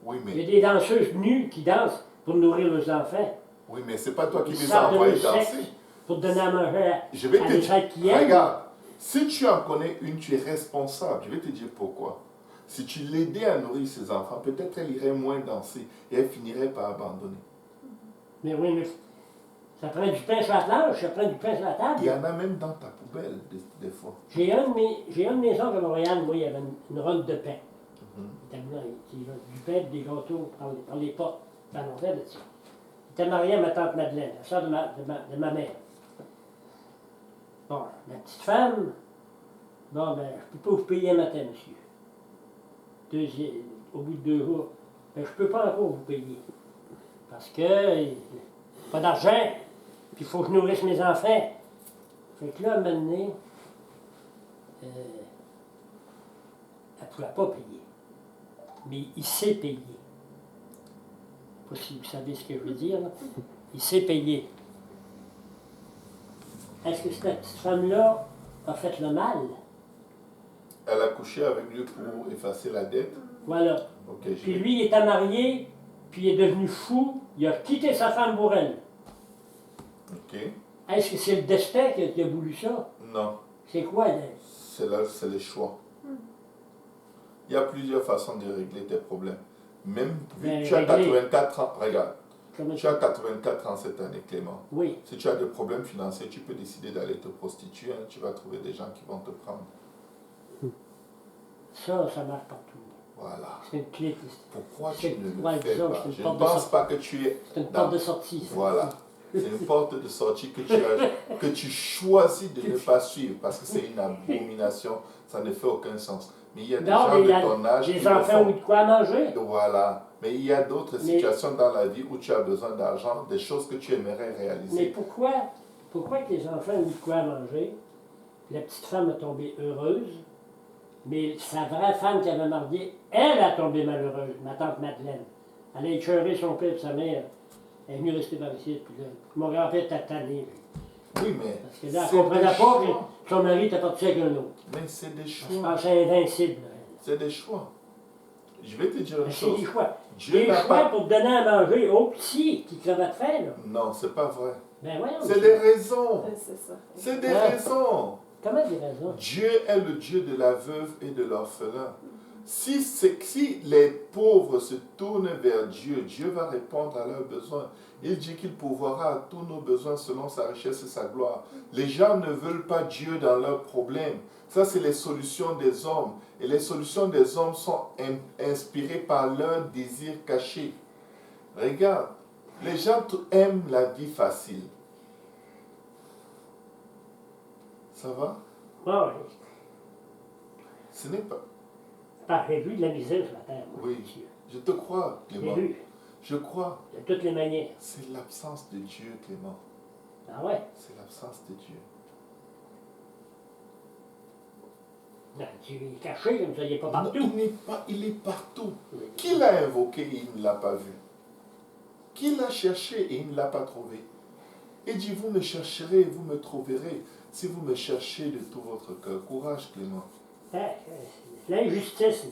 Oui, mais... Il y a des danseuses nues qui dansent pour nourrir leurs enfants. Oui, mais c'est pas toi qui les as envoyés danser. Pour donner à manger Je vais à te des dire, gens qui aiment. regarde, si tu en connais une, tu es responsable. Je vais te dire pourquoi. Si tu l'aidais à nourrir ses enfants, peut-être elle irait moins danser et elle finirait par abandonner. Mais oui, mais ça prend du pain sur la planche, ça prend du pain sur la table. Il y en a même dans ta poubelle, des fois. J'ai un de mes oncles à Montréal, moi, il y avait une ronde de pain. Il était du pain, des gâteaux par les potes. Ça annonçait de ça. Il était marié à ma tante Madeleine, la soeur de ma mère. Bon, la petite femme, bon, ben, je ne peux pas vous payer un matin, monsieur. Au bout de 2 jours, ben, je ne peux pas encore vous payer. Parce que, pas d'argent, puis il faut que je nourrisse mes enfants. Fait que là, à un moment donné, elle ne pouvait pas payer. Mais il sait payer. Je ne sais pas si vous savez ce que je veux dire, là. Il sait payer. Est-ce que cette petite femme-là a fait le mal? Elle a couché avec lui pour effacer la dette. Voilà. Okay, puis lui, il était marié, puis il est devenu fou, il a quitté sa femme pour elle. Ok. Est-ce que c'est le destin qui a voulu ça? Non. C'est quoi? C'est le choix. Il y a plusieurs façons de régler tes problèmes. Même vu que tu as 84 ans, regarde, tu as 84 ans cette année, Clément. Oui. Si tu as des problèmes financiers, tu peux décider d'aller te prostituer, hein, tu vas trouver des gens qui vont te prendre. Ça marche partout. Voilà. C'est une clé. Pourquoi tu ne le fais disons, pas? Je ne pense pas que tu es... C'est une porte de sortie. Ça. Voilà. C'est une porte de sortie que tu choisis de ne pas suivre parce que c'est une abomination, ça ne fait aucun sens. Mais il y a des gens de ton âge des enfants ont eu de quoi manger. Voilà. Mais il y a d'autres situations dans la vie où tu as besoin d'argent, des choses que tu aimerais Mais réaliser. pourquoi que les enfants ont eu de quoi manger? La petite femme est tombée heureuse, mais sa vraie femme qui avait marié, elle a tombé malheureuse, ma tante Madeleine. Elle a écœuré son père et sa mère. Elle est venue rester par ici. Puis là, mon grand-père était tanné. Oui, mais Parce que là, elle c'est ne comprenait des pas choix. que son mari était parti avec un autre. Mais c'est des Elle se choix. pensait invincible. Elle. C'est des choix. Je vais te dire une Mais c'est chose. des choix. Dieu Des n'a choix pas... pour te donner à manger aux petits qui crevent de faim, là. Non, c'est pas vrai. Ben voyons. C'est des raisons. Ouais, c'est ça. C'est des Ouais. raisons. Comment des raisons? Dieu est le Dieu de la veuve et de l'orphelin. Si les pauvres se tournent vers Dieu, Dieu va répondre à leurs besoins. Il dit qu'il pourvoira à tous nos besoins selon sa richesse et sa gloire. Les gens ne veulent pas Dieu dans leurs problèmes. Ça, c'est les solutions des hommes. Et les solutions des hommes sont inspirées par leurs désirs cachés. Regarde, les gens aiment la vie facile. Ça va? Ah oui. Ce n'est pas... Ah, j'ai vu de la misère sur la terre. Moi, Oui, monsieur. je te crois, J'ai Clément. vu. Je crois. De toutes les manières. C'est l'absence de Dieu, Clément. Ah ouais? C'est l'absence de Dieu. Non, Dieu est caché comme ça, il n'est pas Non, partout. il est partout. Qui l'a invoqué et il ne l'a pas vu? Qui l'a cherché et il ne l'a pas trouvé? Et dit, vous me chercherez et vous me trouverez si vous me cherchez de tout votre cœur. Courage, Clément. L'injustice,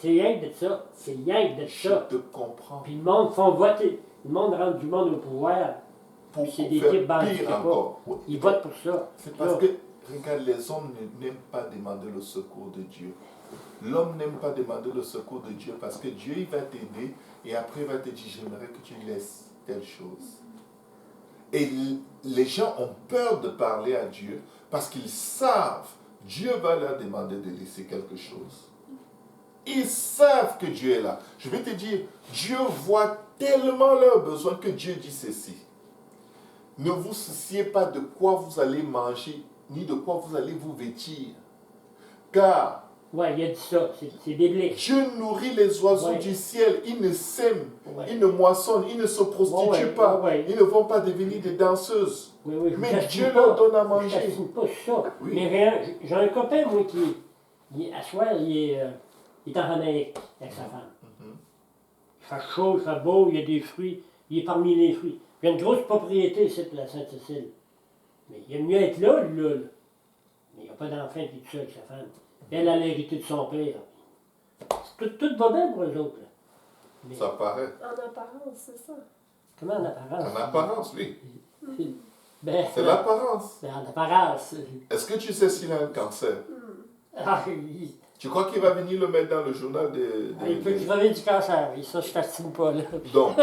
c'est rien de ça. C'est rien de Je ça. te comprends. Puis le monde font voter. Le monde rend du monde au pouvoir. Pour C'est des faire types bandits, pire pas. encore. Oui. Ils votent pour ça. C'est parce que, regarde, les hommes n'aiment pas demander le secours de Dieu. L'homme n'aime pas demander le secours de Dieu parce que Dieu, il va t'aider et après, il va te dire, j'aimerais que tu laisses telle chose. Et les gens ont peur de parler à Dieu parce qu'ils savent, Dieu va leur demander de laisser quelque chose. Ils savent que Dieu est là. Je vais te dire, Dieu voit tellement leurs besoins que Dieu dit ceci. Ne vous souciez pas de quoi vous allez manger, ni de quoi vous allez vous vêtir. Car Ouais, il a dit ça. C'est biblique. Dieu nourrit les oiseaux Ouais. du ciel. Ils ne sèment, Ouais. ils ne moissonnent, ils ne se prostituent Ouais, pas. ouais. Ils ne vont pas devenir des danseuses. Oui, oui, je Mais m'assine Dieu pas. leur donne à Je manger. m'assine pas sur ça. Oui. Mais rien, j'ai un copain, moi, à soir, il est en Amérique avec sa femme. Mhm. Il fait chaud, il fait beau, il y a des fruits. Il est parmi les fruits. Il y a une grosse propriété ici, pour la Sainte-Cécile. Mais il aime mieux être là, lui, là. Mais il n'y a pas d'enfant qui est tout seul avec sa femme. Elle a l'hérité de son père. Tout va bien pour eux autres. Là. Mais Ça paraît. En apparence, c'est ça. comment en apparence? En apparence, oui. Ben, C'est l'apparence. ben, en apparence. Est-ce que tu sais s'il a un cancer? Ah, Tu crois qu'il va venir le mettre dans le journal il peut crever du cancer. Oui, ça, je ne fascine pas, là. Donc,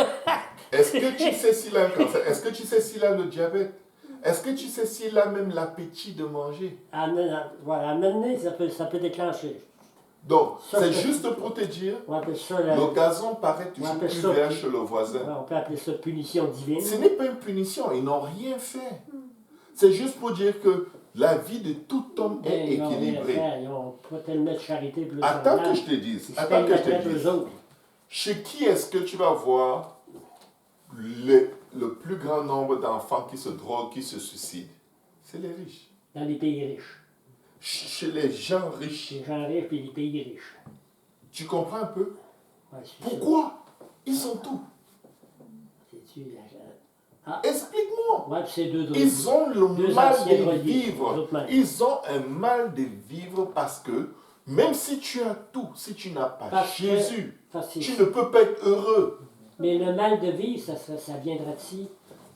est-ce que tu sais s'il a un cancer? Est-ce que tu sais s'il a le diabète? Est-ce que tu sais s'il a même l'appétit de manger? À un moment donné, ça peut déclencher. Donc, Ça, c'est c'est- juste pour te dire, On appelle ça, la- le gazon paraît toujours appelle plus ça- vert chez le ouais, voisin. on peut appeler ça punition divine. Ce n'est pas une punition, ils n'ont rien fait. C'est juste pour dire que la vie de tout homme est Ben, ils n'ont rien équilibrée. fait, ils n'ont pas tellement de charité pour les Attends enfants. que je te dise, Ils se attends payent que la je te traite dise. eux autres. Chez qui est-ce que tu vas voir le plus grand nombre d'enfants qui se droguent, qui se suicident? C'est les riches. Dans les pays riches. Chez les gens riches. Les gens riches et les pays riches. Tu comprends un peu? Ouais, c'est ça. Pourquoi? Ils sont tout. C'est-tu la- Explique-moi. Ouais, puis c'est deux drogues. Ils ont le Deux mal anciens de drogués, vivre. d'autres mal. Ils ont un mal de vivre parce que même si tu as tout, si tu n'as pas Parce que- Jésus, Parce que tu c'est- ne peux pas être heureux. Mais le mal de vivre, ça viendra de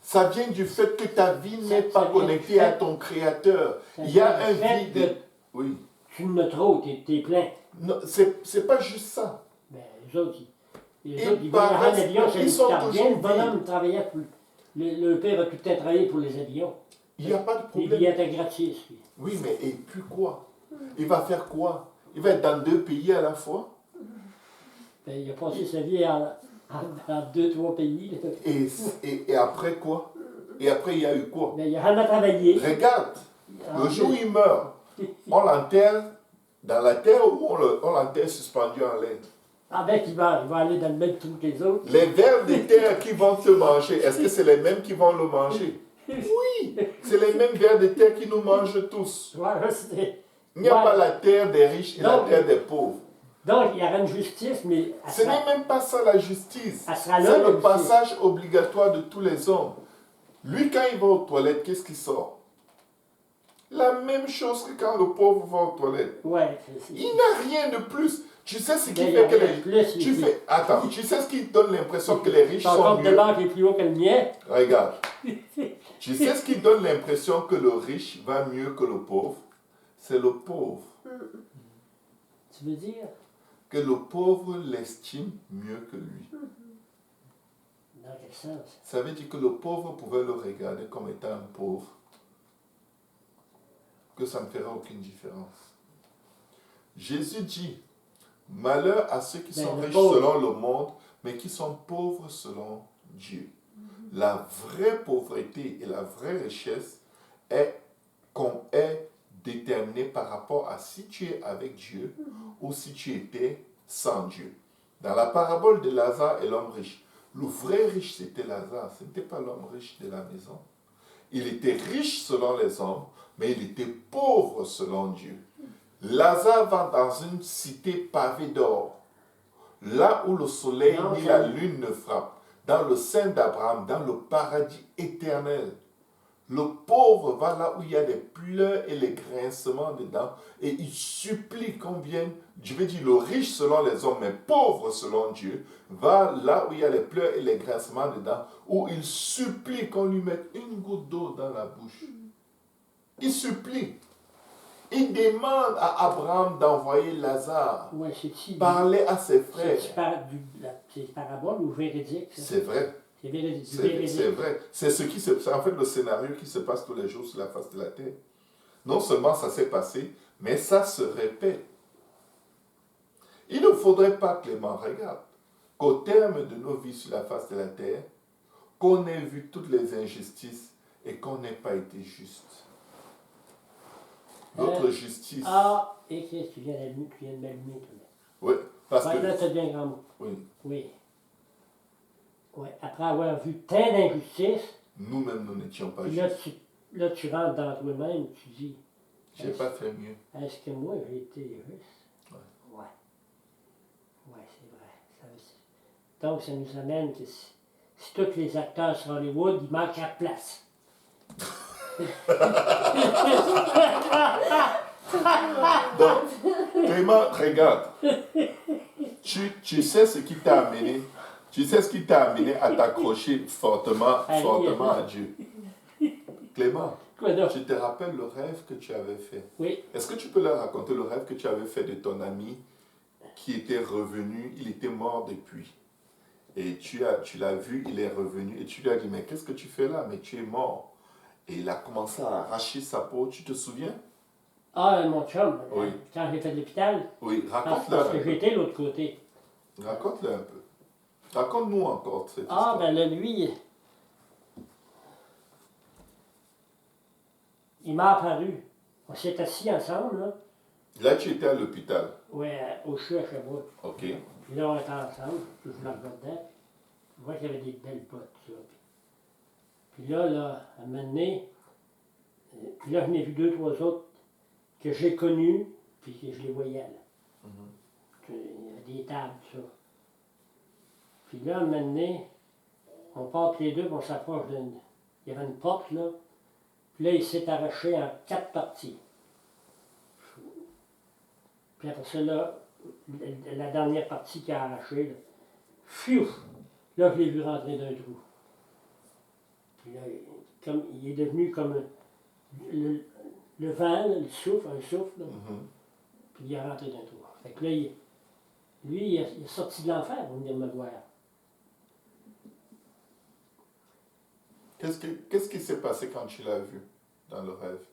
Ça vient du fait que ta vie Ça- n'est ça pas vient connectée du fait- à ton Créateur. Ça Il y a vient un du fait vide. que- Oui. Tu en as trop, t'es plein. Non, c'est pas juste ça. Ben, les autres, ils Ils viennent en paraissent- avion, ça ils les sont tarde bien. toujours Le bonhomme travaillait pour... Le père a tout le temps travaillé pour les avions. Il n'y a pas de Les problème. billets étaient gratis. Lui. Oui, mais et puis quoi? Il va faire quoi? Il va être dans 2 pays à la fois? Ben, il a passé sa vie en 2-3 pays. Là. Et après quoi? Et après, il y a eu quoi? Ben, il a jamais travaillé. Regarde, En le jour où plus, il meurt, on l'enterre dans la terre ou on l'enterre suspendu en l'air? Ah ben, il va aller dans le même trou que les autres. Les vers de terre qui vont te manger, est-ce que c'est les mêmes qui vont le manger? Oui, c'est les mêmes vers de terre qui nous mangent tous. Ouais, c'est- Il n'y a Ouais. pas la terre des riches et la Donc, terre des pauvres. Donc, il y aura une justice, mais elle Ce sera, n'est même pas ça la justice. elle sera là, C'est la le justice. passage obligatoire de tous les hommes. Lui, quand il va aux toilettes, qu'est-ce qui sort? La même chose que quand le pauvre va aux toilettes. Ouais, Il n'a rien de plus. Tu sais ce qui Mais il y fait a que rien les... de plus, Tu il- fais... Attends, tu sais ce qui donne l'impression que les riches Ton sont compte de mieux? banque est plus haut que le mien. Regarde. Tu sais ce qui donne l'impression que le riche va mieux que le pauvre? C'est le pauvre. Tu veux dire? Que le pauvre l'estime mieux que lui. Dans quel sens? Ça veut dire que le pauvre pouvait le regarder comme étant un pauvre, que ça ne ferait aucune différence. Jésus dit, malheur à ceux qui Ben, sont le riches pauvre. selon le monde, mais qui sont pauvres selon Dieu. La vraie pauvreté et la vraie richesse est déterminée par rapport à si tu es avec Dieu ou si tu étais sans Dieu. Dans la parabole de Lazare et l'homme riche, le vrai riche c'était Lazare, ce n'était pas l'homme riche de la maison. Il était riche selon les hommes, mais il était pauvre selon Dieu. Lazare va dans une cité pavée d'or, là où le soleil Non, ni ça- la lune ne frappent, dans le sein d'Abraham, dans le paradis éternel. Le pauvre va là où il y a des pleurs et les grincements dedans, et il supplie qu'on vienne, je vais dire le riche selon les hommes, mais pauvre selon Dieu, va là où il y a les pleurs et les grincements dedans, où il supplie qu'on lui mette une goutte d'eau dans la bouche. Il supplie. Il demande à Abraham d'envoyer Lazare Ouais, c'est-tu parler à ses frères. c'est parabole ou véridique? Ça? C'est vrai. C'est véridique. C'est vrai. C'est ce qui c'est en fait le scénario qui se passe tous les jours sur la face de la terre. Non seulement ça s'est passé, mais ça se répète. Il ne faudrait pas, Clément, regarde, qu'au terme de nos vies sur la face de la terre, qu'on ait vu toutes les injustices et qu'on n'ait pas été juste. Notre justice. Ah, et Christ, tu viens de m'allumer, toi. Oui, parce Ouais, là, que. ça devient un grand mot. Oui, Oui. Ouais, après avoir vu tant d'injustices, nous-mêmes, nous n'étions pas puis justes. là, tu rentres dans toi-même, tu dis, J'ai pas fait mieux. est-ce que moi, j'ai été juste? Ouais. Ouais. Ouais, c'est vrai. Donc, ça nous amène que si tous les acteurs sur Hollywood, il manque la place. Donc, Clément, regarde. Tu sais ce qui t'a amené. Tu sais ce qui t'a amené à t'accrocher fortement à Dieu. Clément, Quoi donc? tu te rappelles le rêve que tu avais fait? Oui. Est-ce que tu peux leur raconter le rêve que tu avais fait de ton ami qui était revenu, il était mort depuis. Et tu l'as vu, il est revenu et tu lui as dit, mais qu'est-ce que tu fais là? Mais tu es mort. Et il a commencé à arracher sa peau, tu te souviens? Ah, mon chum, Oui. quand j'ai fait de l'hôpital, Oui, parce raconte-le que un peu. j'étais de l'autre côté. Raconte-le un peu. Raconte-nous encore cette Ah, histoire. ben là, lui, il m'a apparu. On s'est assis ensemble, là. Là, tu étais à l'hôpital. Ouais, au CHU à Sherbrooke. OK. Puis là, on était ensemble, puis je le regardais. Je vois qu'il y avait des belles bottes, ça. Puis là, à un moment donné, puis là, j'en ai vu deux, trois autres que j'ai connus, puis que je les voyais, là. Il y avait des tables, ça. Puis là, à un moment donné, on part tous les deux, puis on s'approche d'une... Il y avait une porte, là. Puis là, il s'est arraché en 4 parties. Puis après ça, là, la dernière partie qu'il a arrachée, là, fiou! Là, je l'ai vu rentrer d'un trou. Puis là, il est devenu comme le vent, là, le souffle, un souffle, là. Puis il est rentré d'un trou. Fait que là, lui, il est sorti de l'enfer pour venir me voir. Qu'est-ce qui s'est passé quand tu l'as vu dans le rêve?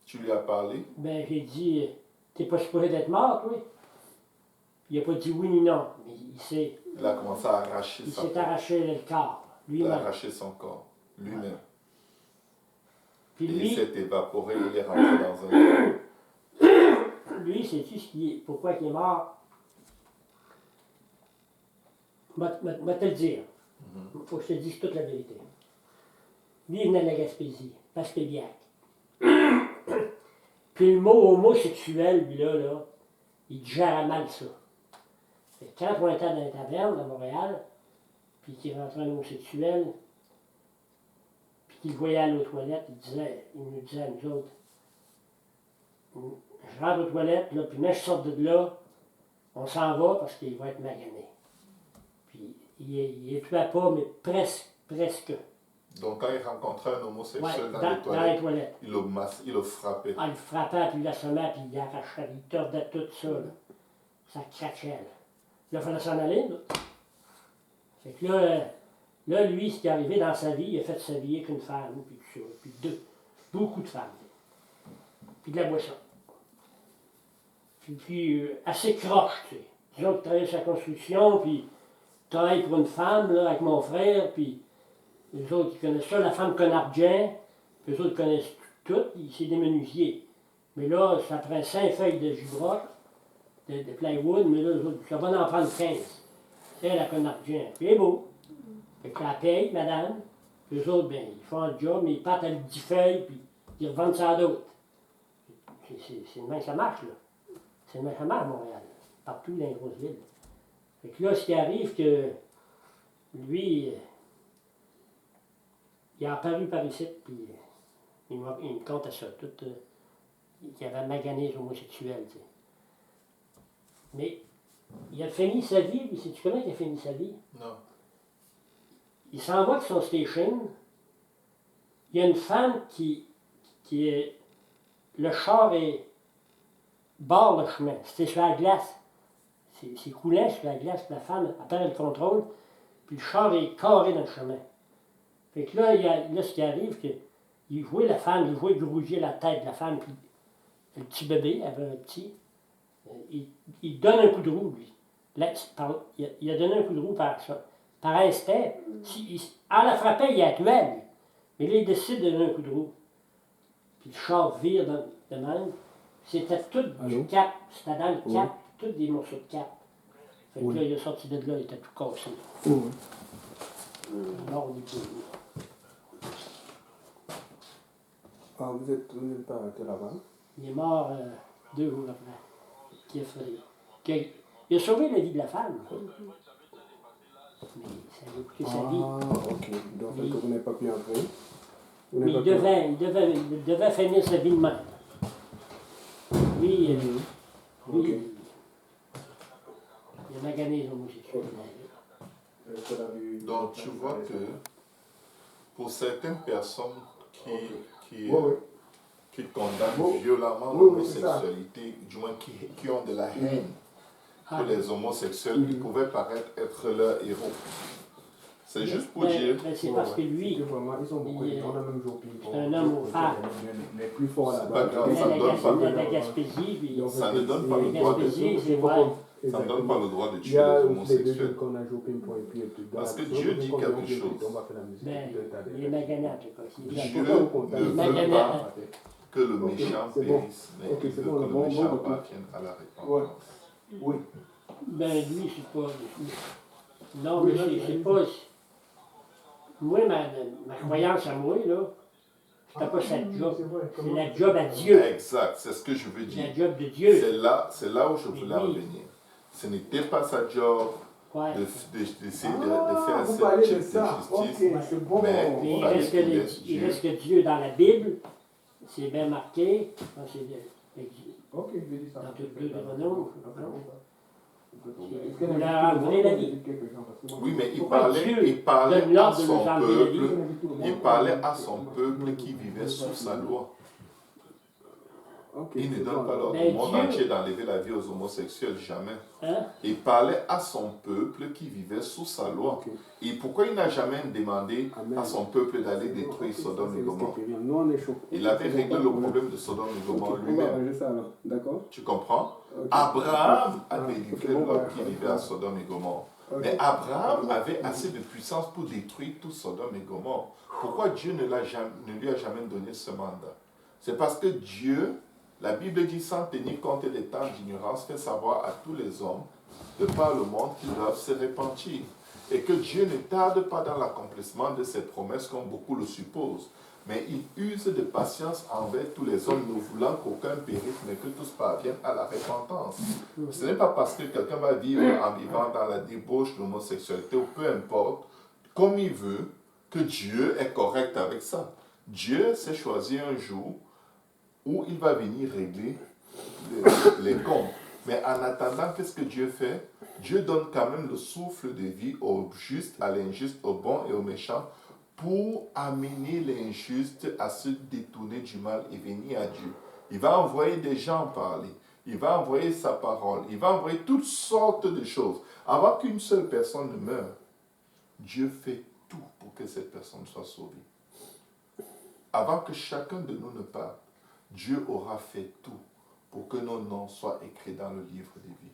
Tu lui as parlé? Ben, j'ai dit, t'es pas supposé d'être mort, toi? Il n'a pas dit oui ni non, mais Il a commencé à arracher il sa s'est peau. arraché le corps, Il a lui-même. arraché son corps, lui-même. Puis Et il lui, s'est évaporé et il est rentré dans un... lui, sais-tu pourquoi il est mort? Je vais te le dire. Il faut que je te dise toute la vérité. Lui, il venait de la Gaspésie, Paspédiac. Puis le mot homosexuel, lui, là, il digère mal ça. Fait que quand on était dans les tavernes à Montréal, puis qu'il rentrait un homosexuel, puis qu'il le voyait aller aux toilettes, il nous disait à nous autres, je rentre aux toilettes, là, puis quand je sors de là, on s'en va parce qu'il va être magané. Puis il tuait pas, mais presque. Donc quand il rencontrait un homosexuel Ouais, dans, dans les toilettes. il le frappait. Ah, il le frappait, puis il l'assommait, puis il arrachait, il tordait tout ça, là. Ça craquait, là. Il fallait s'en aller, là. Fait que là, lui, ce qui est arrivé dans sa vie, il a fait sa vie avec une femme, puis tout ça, puis beaucoup de femmes. Puis de la boisson. Puis assez croche, tu sais. Disons que travaillait sur la construction, puis travaille pour une femme, là, avec mon frère, puis les autres, ils connaissent ça, la femme Conardien, puis les autres connaissent tout, c'est des menuisiers. Mais là, ça prend 5 feuilles de gibroche, de plywood, mais là, les autres, ça va en prendre 15. C'est la Conardien. Puis c'est beau. Fait que la paye, madame, puis les autres, ben, ils font un job, mais ils partent avec 10 feuilles, puis ils revendent ça à d'autres. C'est le même que ça marche, là. C'est le même que ça marche à Montréal, partout dans les grosses villes. Fait que là, ce qui arrive, que lui, il est apparu par ici, puis il me compte à ça, tout, qu'il avait magané les homosexuels, tu sais. Mais il a fini sa vie, puis sais-tu comment il a fini sa vie? Non. Il s'en va avec son station, il y a une femme qui est... Le char est barre le chemin, c'était sur la glace. C'est coulant sur la glace, la femme, elle perd le contrôle, puis le char est carré dans le chemin. Fait que là, ce qui arrive, que il voit la femme, il voit grouiller la tête de la femme, puis le petit bébé, avait un petit, il donne un coup de roue, lui. Là, il a donné un coup de roue par instinct. En la frappant, il a tué, lui. Mais là, il décide de donner un coup de roue. Puis le char vire de même. C'était tout du cap, c'était dans le cap, tous des morceaux de cap. Fait que là, il est sorti de là, il était tout cassé. Alors, on est Ah, vous n'êtes pas arrêté là-bas? Il est mort 2 jours après. Il a sauvé la vie de la femme. Mais ça lui a coûté sa vie. Ah, ok. Donc, que vous n'avez pas pu entrer. Mais il devait finir sa vie de même. Lui, Ok. il a magané les homosexuels. Donc tu vois que pour certaines personnes qui condamnent violemment l'homosexualité, du moins qui ont de la haine pour les homosexuels, ils pouvaient paraître être leurs héros. C'est juste pour dire. C'est parce que lui, c'est un homme aux femmes. Les plus forts là-bas. La Gaspésie, puis Ça ne donne pas le droit de ça ne donne pas le droit de tuer les homosexuels. Parce que Dieu dit quelque chose. Ben, il est magané en tout cas. Dieu ne veut pas que le méchant périsse, mais il veut que le méchant parvienne à la repentance. Oui. Ben, lui, c'est pas. Non, mais c'est pas. Moi, ma croyance à moi, là, c'était pas sa job. C'est la job à Dieu. Exact, c'est ce que je veux dire. La job de Dieu. C'est là où je voulais en venir. Ce n'était pas sa job d'essayer de faire cette type de justice. Mais il reste que Dieu dans la Bible, c'est bien marqué. Dans Deutéronome. Il a enlevé la vie. Oui, mais il parlait à son peuple qui vivait sous sa loi. Il ne donne pas l'ordre au monde entier d'enlever la vie aux homosexuels, jamais. Il parlait à son peuple qui vivait sous sa loi. Et pourquoi il n'a jamais demandé à son peuple d'aller détruire Sodome et Gomorrhe? Il avait réglé le problème de Sodome et Gomorrhe lui-même. Tu comprends? Abraham avait livré l'homme qui vivait à Sodome et Gomorrhe. Mais Abraham avait assez de puissance pour détruire tout Sodome et Gomorrhe. Pourquoi Dieu ne lui a jamais donné ce mandat? C'est parce que Dieu, la Bible dit, sans tenir compte des temps d'ignorance, fait savoir à tous les hommes de par le monde qu'ils doivent se repentir. et que Dieu ne tarde pas dans l'accomplissement de ses promesses comme beaucoup le supposent. Mais il use de patience envers tous les hommes, ne voulant qu'aucun périsse, mais que tous parviennent à la repentance. Ce n'est pas parce que quelqu'un va vivre en vivant dans la débauche, l'homosexualité, ou peu importe, comme il veut, que Dieu est correct avec ça. Dieu s'est choisi un jour où il va venir régler les comptes. Mais en attendant, qu'est-ce que Dieu fait? Dieu donne quand même le souffle de vie au juste, à l'injuste, au bon et au méchant, pour amener l'injuste à se détourner du mal et venir à Dieu. Il va envoyer des gens parler, il va envoyer sa parole, il va envoyer toutes sortes de choses. Avant qu'une seule personne ne meure, Dieu fait tout pour que cette personne soit sauvée. Avant que chacun de nous ne parte, Dieu aura fait tout pour que nos noms soient écrits dans le livre de vie.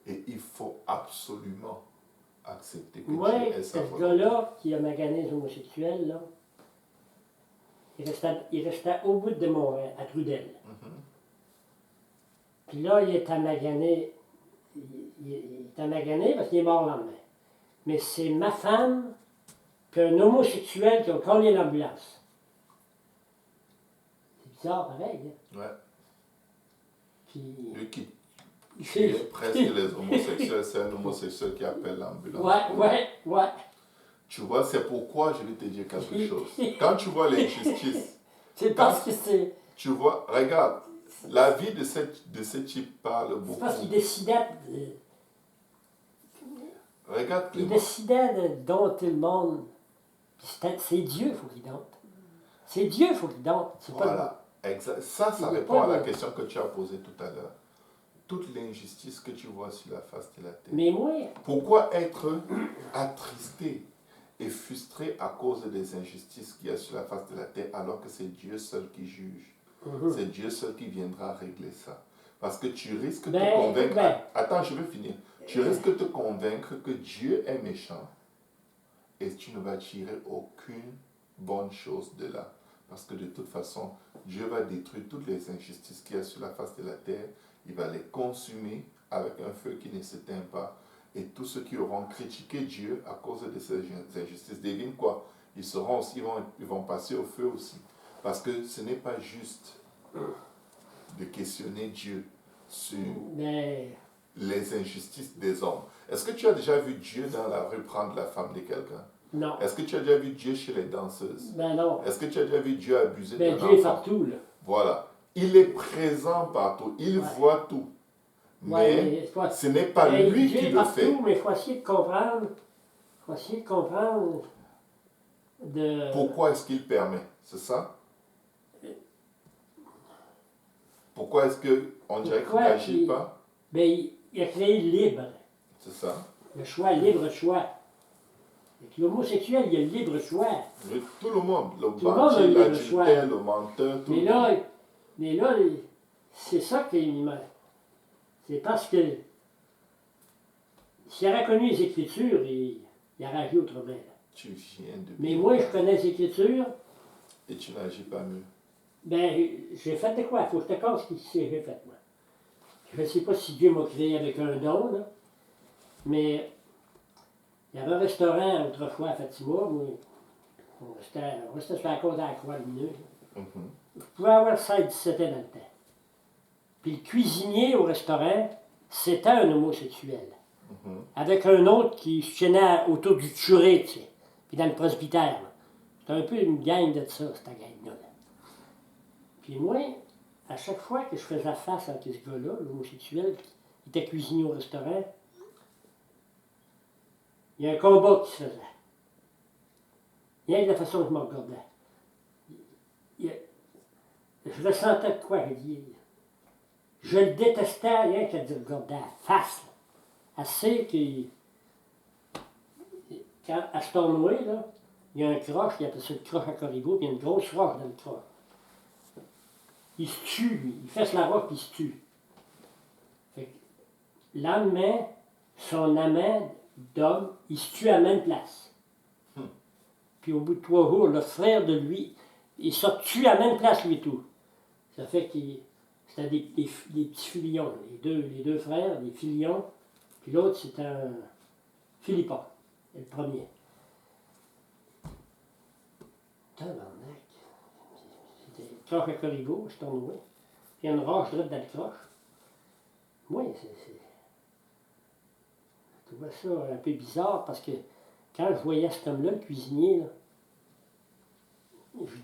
Et il faut absolument accepter que Moi, Dieu est ce sa volonté. gars-là qui a magané les homosexuels, là, il restait au bout de Montréal, à Trudel. Puis là, il est à maganer, il est à maganer parce qu'il est mort le lendemain. Mais c'est ma femme puis un homosexuel qui ont collé l'ambulance. C'est bizarre, pareil. Hein? Ouais. Puis, Lui qui c'est- tuait presque les homosexuels, c'est un homosexuel qui appelle l'ambulance. ouais. Tu vois, c'est pourquoi je vais te dire quelque chose. Quand tu vois l'injustice, C'est parce que c'est tu vois, regarde, la vie de ce type parle c'est beaucoup. parce qu'il décidait Regarde il Clément. décidait de dompter le monde. Puis c'est Dieu, il faut qu'il dompte. C'est Dieu, il faut qu'il dompte. C'est pas Voilà, exact. Ça Il y a répond pas à la de- question que tu as posée tout à l'heure. Toute l'injustice que tu vois sur la face de la terre. Mais moi, Pourquoi être attristé et frustré à cause des injustices qu'il y a sur la face de la terre alors que c'est Dieu seul qui juge? C'est Dieu seul qui viendra régler ça. Parce que tu risques de te convaincre... Attends, je vais finir. Tu risques de te convaincre que Dieu est méchant et tu ne vas tirer aucune bonne chose de là. Parce que de toute façon, Dieu va détruire toutes les injustices qu'il y a sur la face de la terre. Il va les consumer avec un feu qui ne s'éteint pas. Et tous ceux qui auront critiqué Dieu à cause de ces injustices, devine quoi? Ils seront aussi, ils vont passer au feu aussi. Parce que ce n'est pas juste de questionner Dieu sur ben, les injustices des hommes. Est-ce que tu as déjà vu Dieu dans la rue prendre la femme de quelqu'un? non. Est-ce que tu as déjà vu Dieu chez les danseuses? Ben non. Est-ce que tu as déjà vu Dieu abuser Ben d'un Dieu est enfant? partout, là. Voilà. Il est présent partout. Il Ouais. voit tout. Ouais, Mais c'est pas- ce n'est pas Ben, lui Dieu qui est le partout, fait. mais il faut essayer de comprendre. Il faut essayer de comprendre de... Pourquoi est-ce qu'il permet? C'est ça? Pourquoi est-ce qu'on dirait qu'il Pourquoi n'agit qu'il- pas? Ben, il a créé le libre. C'est ça. Le choix, libre choix. Et l'homosexuel, il a le libre choix. Tout le monde. Le le monde a bandit, le l'adultère, choix. le menteur, tout Mais le monde. là, c'est ça qui est c'est parce que s'il aurait connu les Écritures, il aurait agi autrement. Là. Tu viens de... Mais moi, je connais les Écritures, Et tu n'agis pas mieux. ben, j'ai fait de quoi? Il faut que je te casse ce que j'ai fait, moi. Je ne sais pas si Dieu m'a créé avec un don, là, mais il y avait un restaurant autrefois à Fatima, moi, on restait sur la côte à la Croix-Lumineuse. Mhm. Je pouvais avoir 16-17 ans dans le temps. Puis le cuisinier au restaurant, c'était un homosexuel. Mhm. Avec un autre qui se tenait autour du curé, tu sais, puis dans le presbytère. là. C'était un peu une gang de ça, cette gang-là. là. Puis moi, à chaque fois que je faisais face à ce gars-là, l'homosexuel, qui était cuisinier au restaurant, il y a un combat qui se faisait. Rien que la façon que je me regardais. Je ressentais de quoi, je dis. Je le détestais, rien que de le regarder à la face. Là. Assez que, quand, à Stornoway, là, il y a un croche, il appelle ça le croche à Corriveau, puis il y a une grosse roche dans le croche. Il se tue, lui. Il fait la roche, puis il se tue. Fait que, le lendemain, son amant d'homme, il se tue à la même place. Puis au bout de 3 jours, le frère de lui, il se tue à la même place, lui et tout. Ça fait qu'il c'était des petits filions, là. Les deux frères, des filions, puis l'autre c'était un Philippon. le premier. Tabarnak. C'était croche à Corriveau, je tourne. Il y a une roche droite dans le croche. Moi, je trouvais ça un peu bizarre parce que quand je voyais cet homme-là, le cuisinier, là,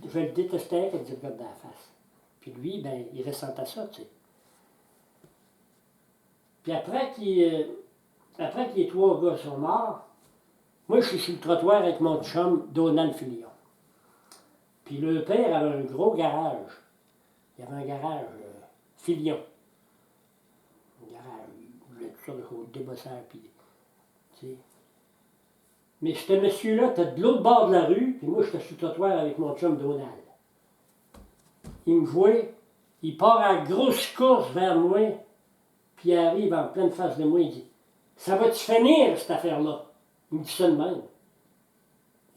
je le détestais quand il me regardait dans la face. Puis lui, ben, il ressentait ça, tu sais. Puis après que les trois gars sont morts, moi, je suis sur le trottoir avec mon chum Donald Filion. Puis le père avait un gros garage. Il y avait un garage Filion. Un garage, il voulait tout ça de choses, débosseur, puis, tu sais. Mais ce monsieur-là, t'es de l'autre bord de la rue, puis moi, j'étais sur le trottoir avec mon chum Donald. Il me voit, il part à grosse course vers moi, puis il arrive en pleine face de moi, il dit « Ça va-tu finir, cette affaire-là? » Il me dit ça de même.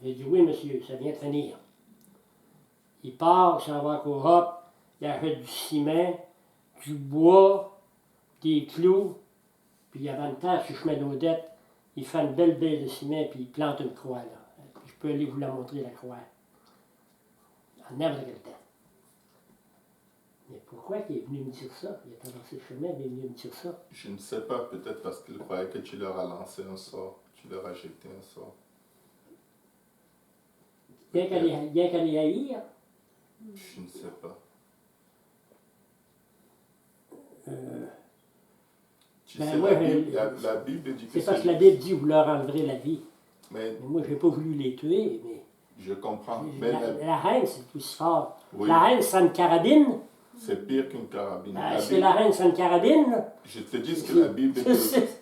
J'ai dit « Oui, monsieur, ça vient de finir. » Il part, il s'en va à Coop, il achète du ciment, du bois, des clous, puis il y avait une terre sur le chemin d'Odette, il fait une belle baie de ciment, puis il plante une croix, là. Puis je peux aller vous la montrer, la croix. En n'importe quel temps. Mais pourquoi il est venu me dire ça? Il a traversé le chemin, il est venu me dire ça. Je ne sais pas, peut-être parce qu'il croyait que tu leur as lancé un sort, tu leur as jeté un sort. Bien qu'à les haïr, Je ne sais pas. Tu ben sais, moi, la Bible dit que c'est parce que la Bible dit vous leur enleverez la vie. Mais Mais moi, je n'ai pas voulu les tuer, mais je comprends. Mais la haine, c'est aussi fort. Oui. La haine, c'est une carabine. C'est pire qu'une carabine. Est-ce que la haine, c'est une carabine? Là? Je te dis ce que la Bible dit.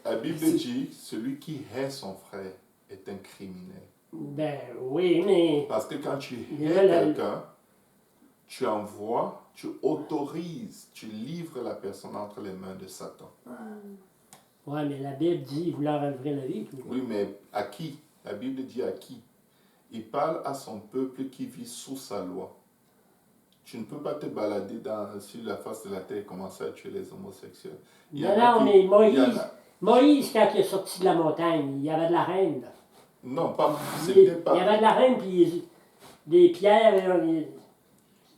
La Bible dit, celui qui hait son frère est un criminel. Ben oui, mais... Parce que quand tu Mais hais là, quelqu'un, tu envoies, tu autorises, tu livres la personne entre les mains de Satan. Oui, mais la Bible dit vous leur enleverez la vie. Oui, mais à qui? La Bible dit à qui? Il parle à son peuple qui vit sous sa loi. Tu ne peux pas te balader sur la face de la terre et commencer à tuer les homosexuels. Non, mais Moïse, quand il est sorti de la montagne, il y avait de la haine. Là. Non, pas. Il y avait de la haine, puis des pierres,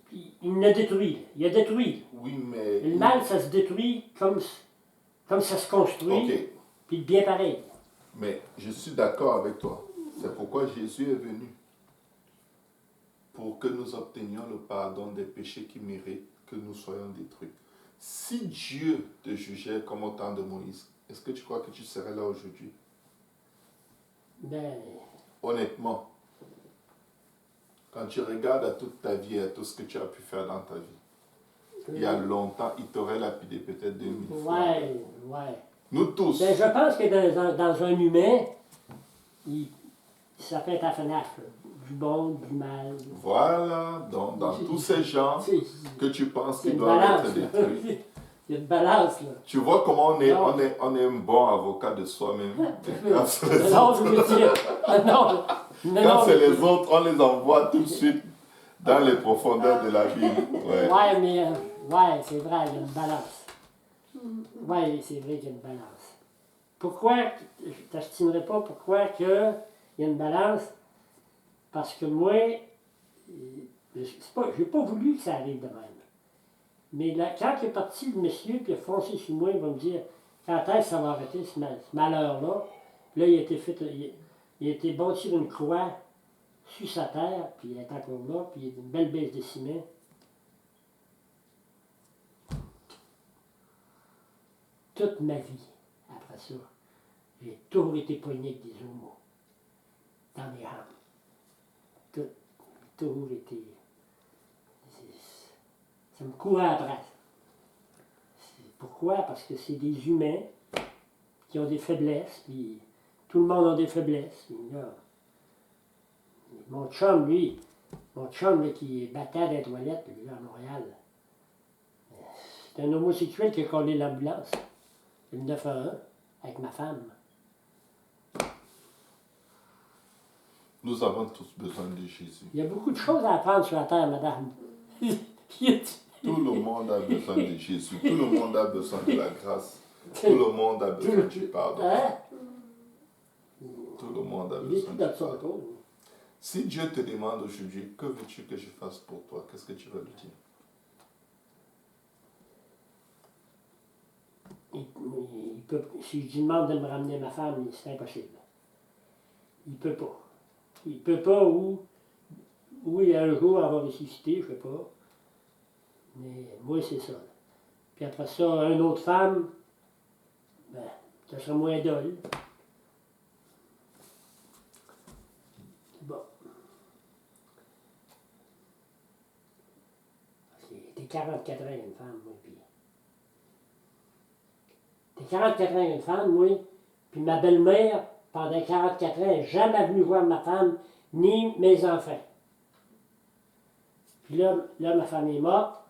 puis il l'a détruit. Il a détruit. Oui, mais. Le mal, ça se détruit comme ça se construit, Ok, puis le bien pareil. mais je suis d'accord avec toi. C'est pourquoi Jésus est venu. Pour que nous obtenions le pardon des péchés qui méritent que nous soyons détruits. Si Dieu te jugeait comme au temps de Moïse, est-ce que tu crois que tu serais là aujourd'hui? Ben, Honnêtement, quand tu regardes à toute ta vie, à tout ce que tu as pu faire dans ta vie, il y a longtemps, il t'aurait lapidé peut-être 2000 fois. ouais. Nous tous. Ben, je pense que dans un humain, ça fait ta fenêtre. Du bon, du mal. Voilà, donc dans tous ces gens que tu penses qu'ils Il y a une doivent balance, être détruits. Il y a une balance, là. Tu vois comment on est Non. un bon avocat de soi-même. Quand c'est les Non, autres, je veux dire, non, quand c'est les autres, on les envoie tout de suite dans les profondeurs de la vie. Ouais. Ouais, mais, ouais, c'est vrai, il y a une balance. Ouais, c'est vrai qu'il y a une balance. Pourquoi, je ne t'estimerai pas pourquoi que il y a une balance? Parce que moi, je n'ai pas voulu que ça arrive de même. Mais là, quand il est parti, le monsieur, puis il a foncé sur moi, il va me dire quand est-ce que ça va arrêter ce malheur-là? Puis là, il a été bâti une croix sur sa terre, puis il est encore là, puis il y a une belle baisse de ciment. Toute ma vie, après ça, j'ai toujours été poigné avec des homos dans mes jambes. Toujours été. Ça me courait après. Pourquoi? Parce que c'est des humains qui ont des faiblesses, puis tout le monde a des faiblesses. Puis là, mon chum, là, qui battait dans les toilettes, lui, à Montréal, c'est un homosexuel qui a collé l'ambulance, le 911, avec ma femme. Nous avons tous besoin de Jésus. Il y a beaucoup de choses à apprendre sur la terre, madame. Tout le monde a besoin de Jésus. Tout le monde a besoin de la grâce. Tout le monde a besoin du pardon. Hein? Tout le monde a Il est besoin tout de dans son toi. tour. Si Dieu te demande aujourd'hui, que veux-tu que je fasse pour toi? Qu'est-ce que tu vas lui dire? Il peut, si je lui demande de me ramener ma femme, c'est impossible. Il peut pas. Il peut pas ou un jour elle va ressusciter, je sais pas. Mais moi, c'est ça. Puis après ça, une autre femme, ben, ça serait moins dole. Bon. T'es 44 ans une femme, moi, puis... T'es 44 ans une femme, moi, puis ma belle-mère, pendant 44 ans, n'est jamais venue voir ma femme, ni mes enfants. Puis là, ma femme est morte,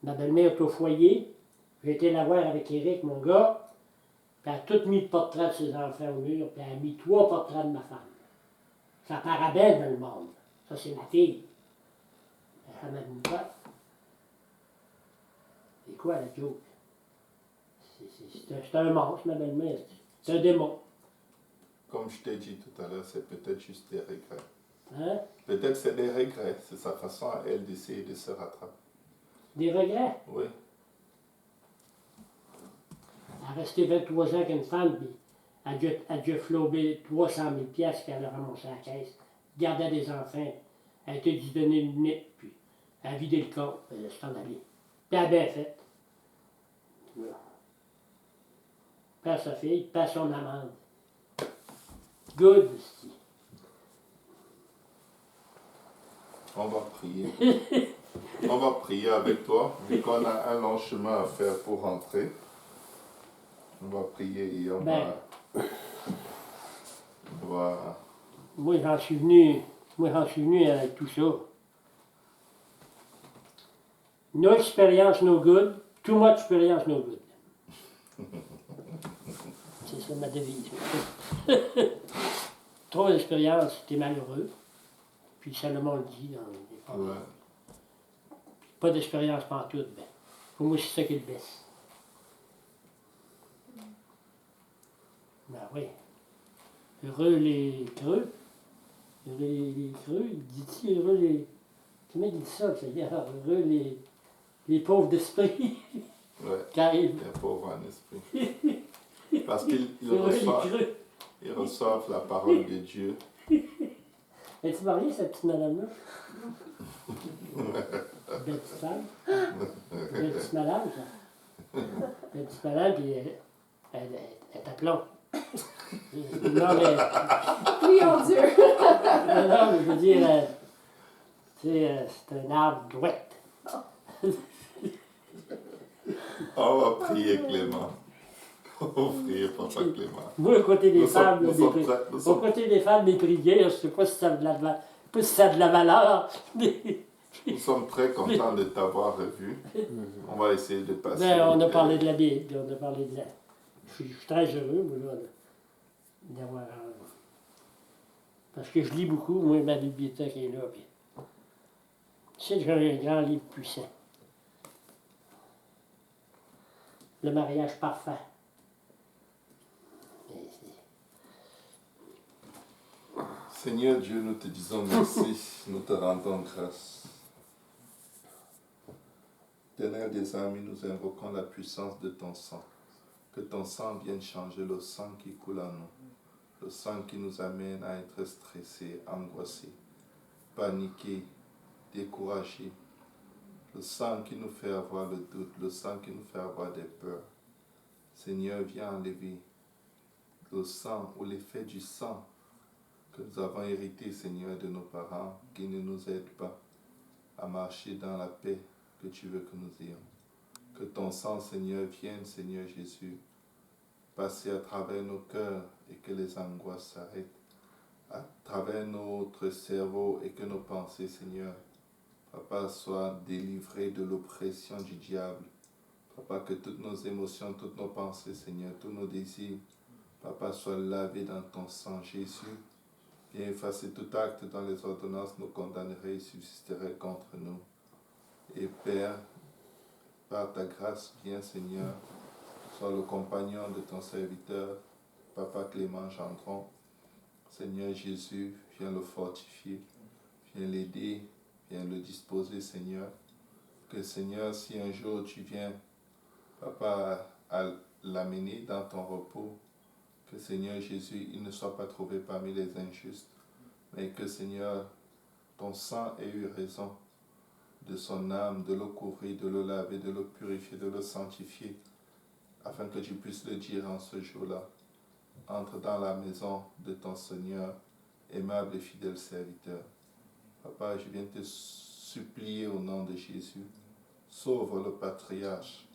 ma belle-mère est au foyer, j'ai été la voir avec Eric, mon gars, puis elle a tout mis le portrait de ses enfants au mur, puis elle a mis 3 portraits de ma femme. Ça paraît belle dans le monde. Ça, c'est ma fille. Elle m'a dit quoi? C'est quoi la joke? C'est un monstre, ma belle-mère. C'est un démon. Comme je t'ai dit tout à l'heure, c'est peut-être juste des regrets. Hein? Peut-être c'est des regrets. C'est sa façon à elle d'essayer de se rattraper. Des regrets. Oui. Elle a resté 23 ans avec une femme, puis elle a déjà flobé 300 000 piastres qu'elle a ramassé à la caisse. Gardait des enfants. Elle a été dû donner une limite, puis elle a vidé le compte, puis elle s'en allait. Puis elle a bien fait. Voilà. Père sa fille, père son amende. Good, c'ti. On va prier. On va prier avec toi, vu qu'on a un long chemin à faire pour rentrer. On va prier et on va... Moi, j'en suis venu avec tout ça. No experience, no good. Too much experience, no good. C'est ça ma devise. Trop d'expérience, t'es malheureux. Puis Salomon le dit dans les paroles. Ouais. Pas d'expérience pantoute, ben. Pour moi, c'est ça qui le baisse. Ben oui. Heureux les creux. Heureux les creux. Dit-il heureux les. Comment il dit ça? C'est-à-dire heureux les pauvres d'esprit. Ouais. Car ils. Les pauvres en esprit. Parce qu'ils Heureux les creux. reçoivent la parole de Dieu. Es-tu marié, cette petite madame-là? Belle petite femme. Belle petite madame, ça. Belle petite madame, puis elle est à plomb. Non, mais. Prions Dieu. Non, mais je veux dire, c'est un arbre douette. On va prier Clément. On va prier Papa Clément. Moi, au côté des Nous sommes- femmes, nous des sommes pri- prêts, nous au sommes- côté des femmes, des prières, je sais pas si ça a de la valeur, mais Nous sommes très contents de t'avoir revu. On va essayer de passer. ben, on a parlé de la Bible, on a parlé de la. Je suis très heureux, moi, là, d'avoir. Parce que je lis beaucoup, moi, ma bibliothèque est là. Puis, tu sais, j'ai un grand livre puissant. Le mariage parfait. Mais Seigneur Dieu, nous te disons merci, nous te rendons grâce. Éternel des amis, nous invoquons la puissance de ton sang. Que ton sang vienne changer le sang qui coule en nous. Le sang qui nous amène à être stressés, angoissés, paniqués, découragés. Le sang qui nous fait avoir le doute, le sang qui nous fait avoir des peurs. Seigneur, viens enlever le sang ou l'effet du sang que nous avons hérité, Seigneur, de nos parents qui ne nous aident pas à marcher dans la paix que tu veux que nous ayons. Que ton sang, Seigneur, vienne, Seigneur Jésus, passer à travers nos cœurs et que les angoisses s'arrêtent, à travers notre cerveau et que nos pensées, Seigneur, Papa, soient délivrées de l'oppression du diable. Papa, que toutes nos émotions, toutes nos pensées, Seigneur, tous nos désirs, Papa, soient lavés dans ton sang, Jésus. Viens effacer tout acte dont les ordonnances nous condamneraient et subsisteraient contre nous. Et Père, par ta grâce, viens, Seigneur, sois le compagnon de ton serviteur, Papa Clément Gendron, Seigneur Jésus, viens le fortifier, viens l'aider, viens le disposer, Seigneur. Que Seigneur, si un jour tu viens, Papa, à l'amener dans ton repos, que Seigneur Jésus, il ne soit pas trouvé parmi les injustes, mais que Seigneur, ton sang ait eu raison de son âme, de le couvrir, de le laver, de le purifier, de le sanctifier, afin que tu puisses le dire en ce jour-là. Entre dans la maison de ton Seigneur, aimable et fidèle serviteur. Papa, je viens te supplier au nom de Jésus, sauve le patriarche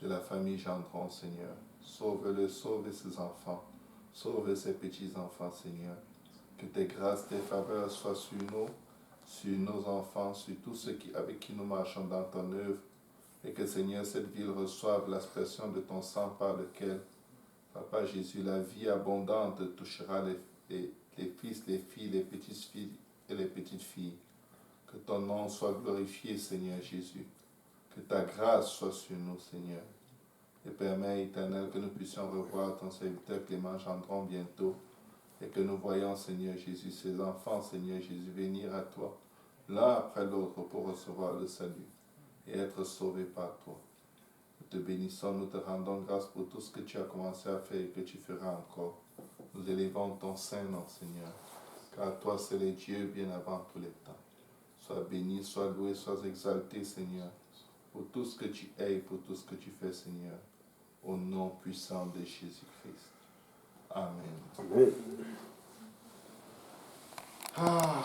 de la famille Gendron, Seigneur. Sauve-le, sauve ses enfants, sauve ses petits-enfants, Seigneur. Que tes grâces, tes faveurs soient sur nos enfants, sur tous ceux avec qui nous marchons dans ton œuvre, et que, Seigneur, cette ville reçoive l'aspersion de ton sang par lequel, Papa Jésus, la vie abondante touchera les fils, les filles, les petites-filles et les petites-filles. Que ton nom soit glorifié, Seigneur Jésus. Que ta grâce soit sur nous, Seigneur. Et permets, éternel, que nous puissions revoir ton serviteur Clément Gendron bientôt, et que nous voyons, Seigneur Jésus, ses enfants, Seigneur Jésus, venir à toi, l'un après l'autre, pour recevoir le salut et être sauvés par toi. Nous te bénissons, nous te rendons grâce pour tout ce que tu as commencé à faire et que tu feras encore. Nous élevons ton saint nom, Seigneur, car toi, c'est le Dieu bien avant tous les temps. Sois béni, sois loué, sois exalté, Seigneur, pour tout ce que tu es et pour tout ce que tu fais, Seigneur, au nom puissant de Jésus-Christ. Amen. Amen. Ah.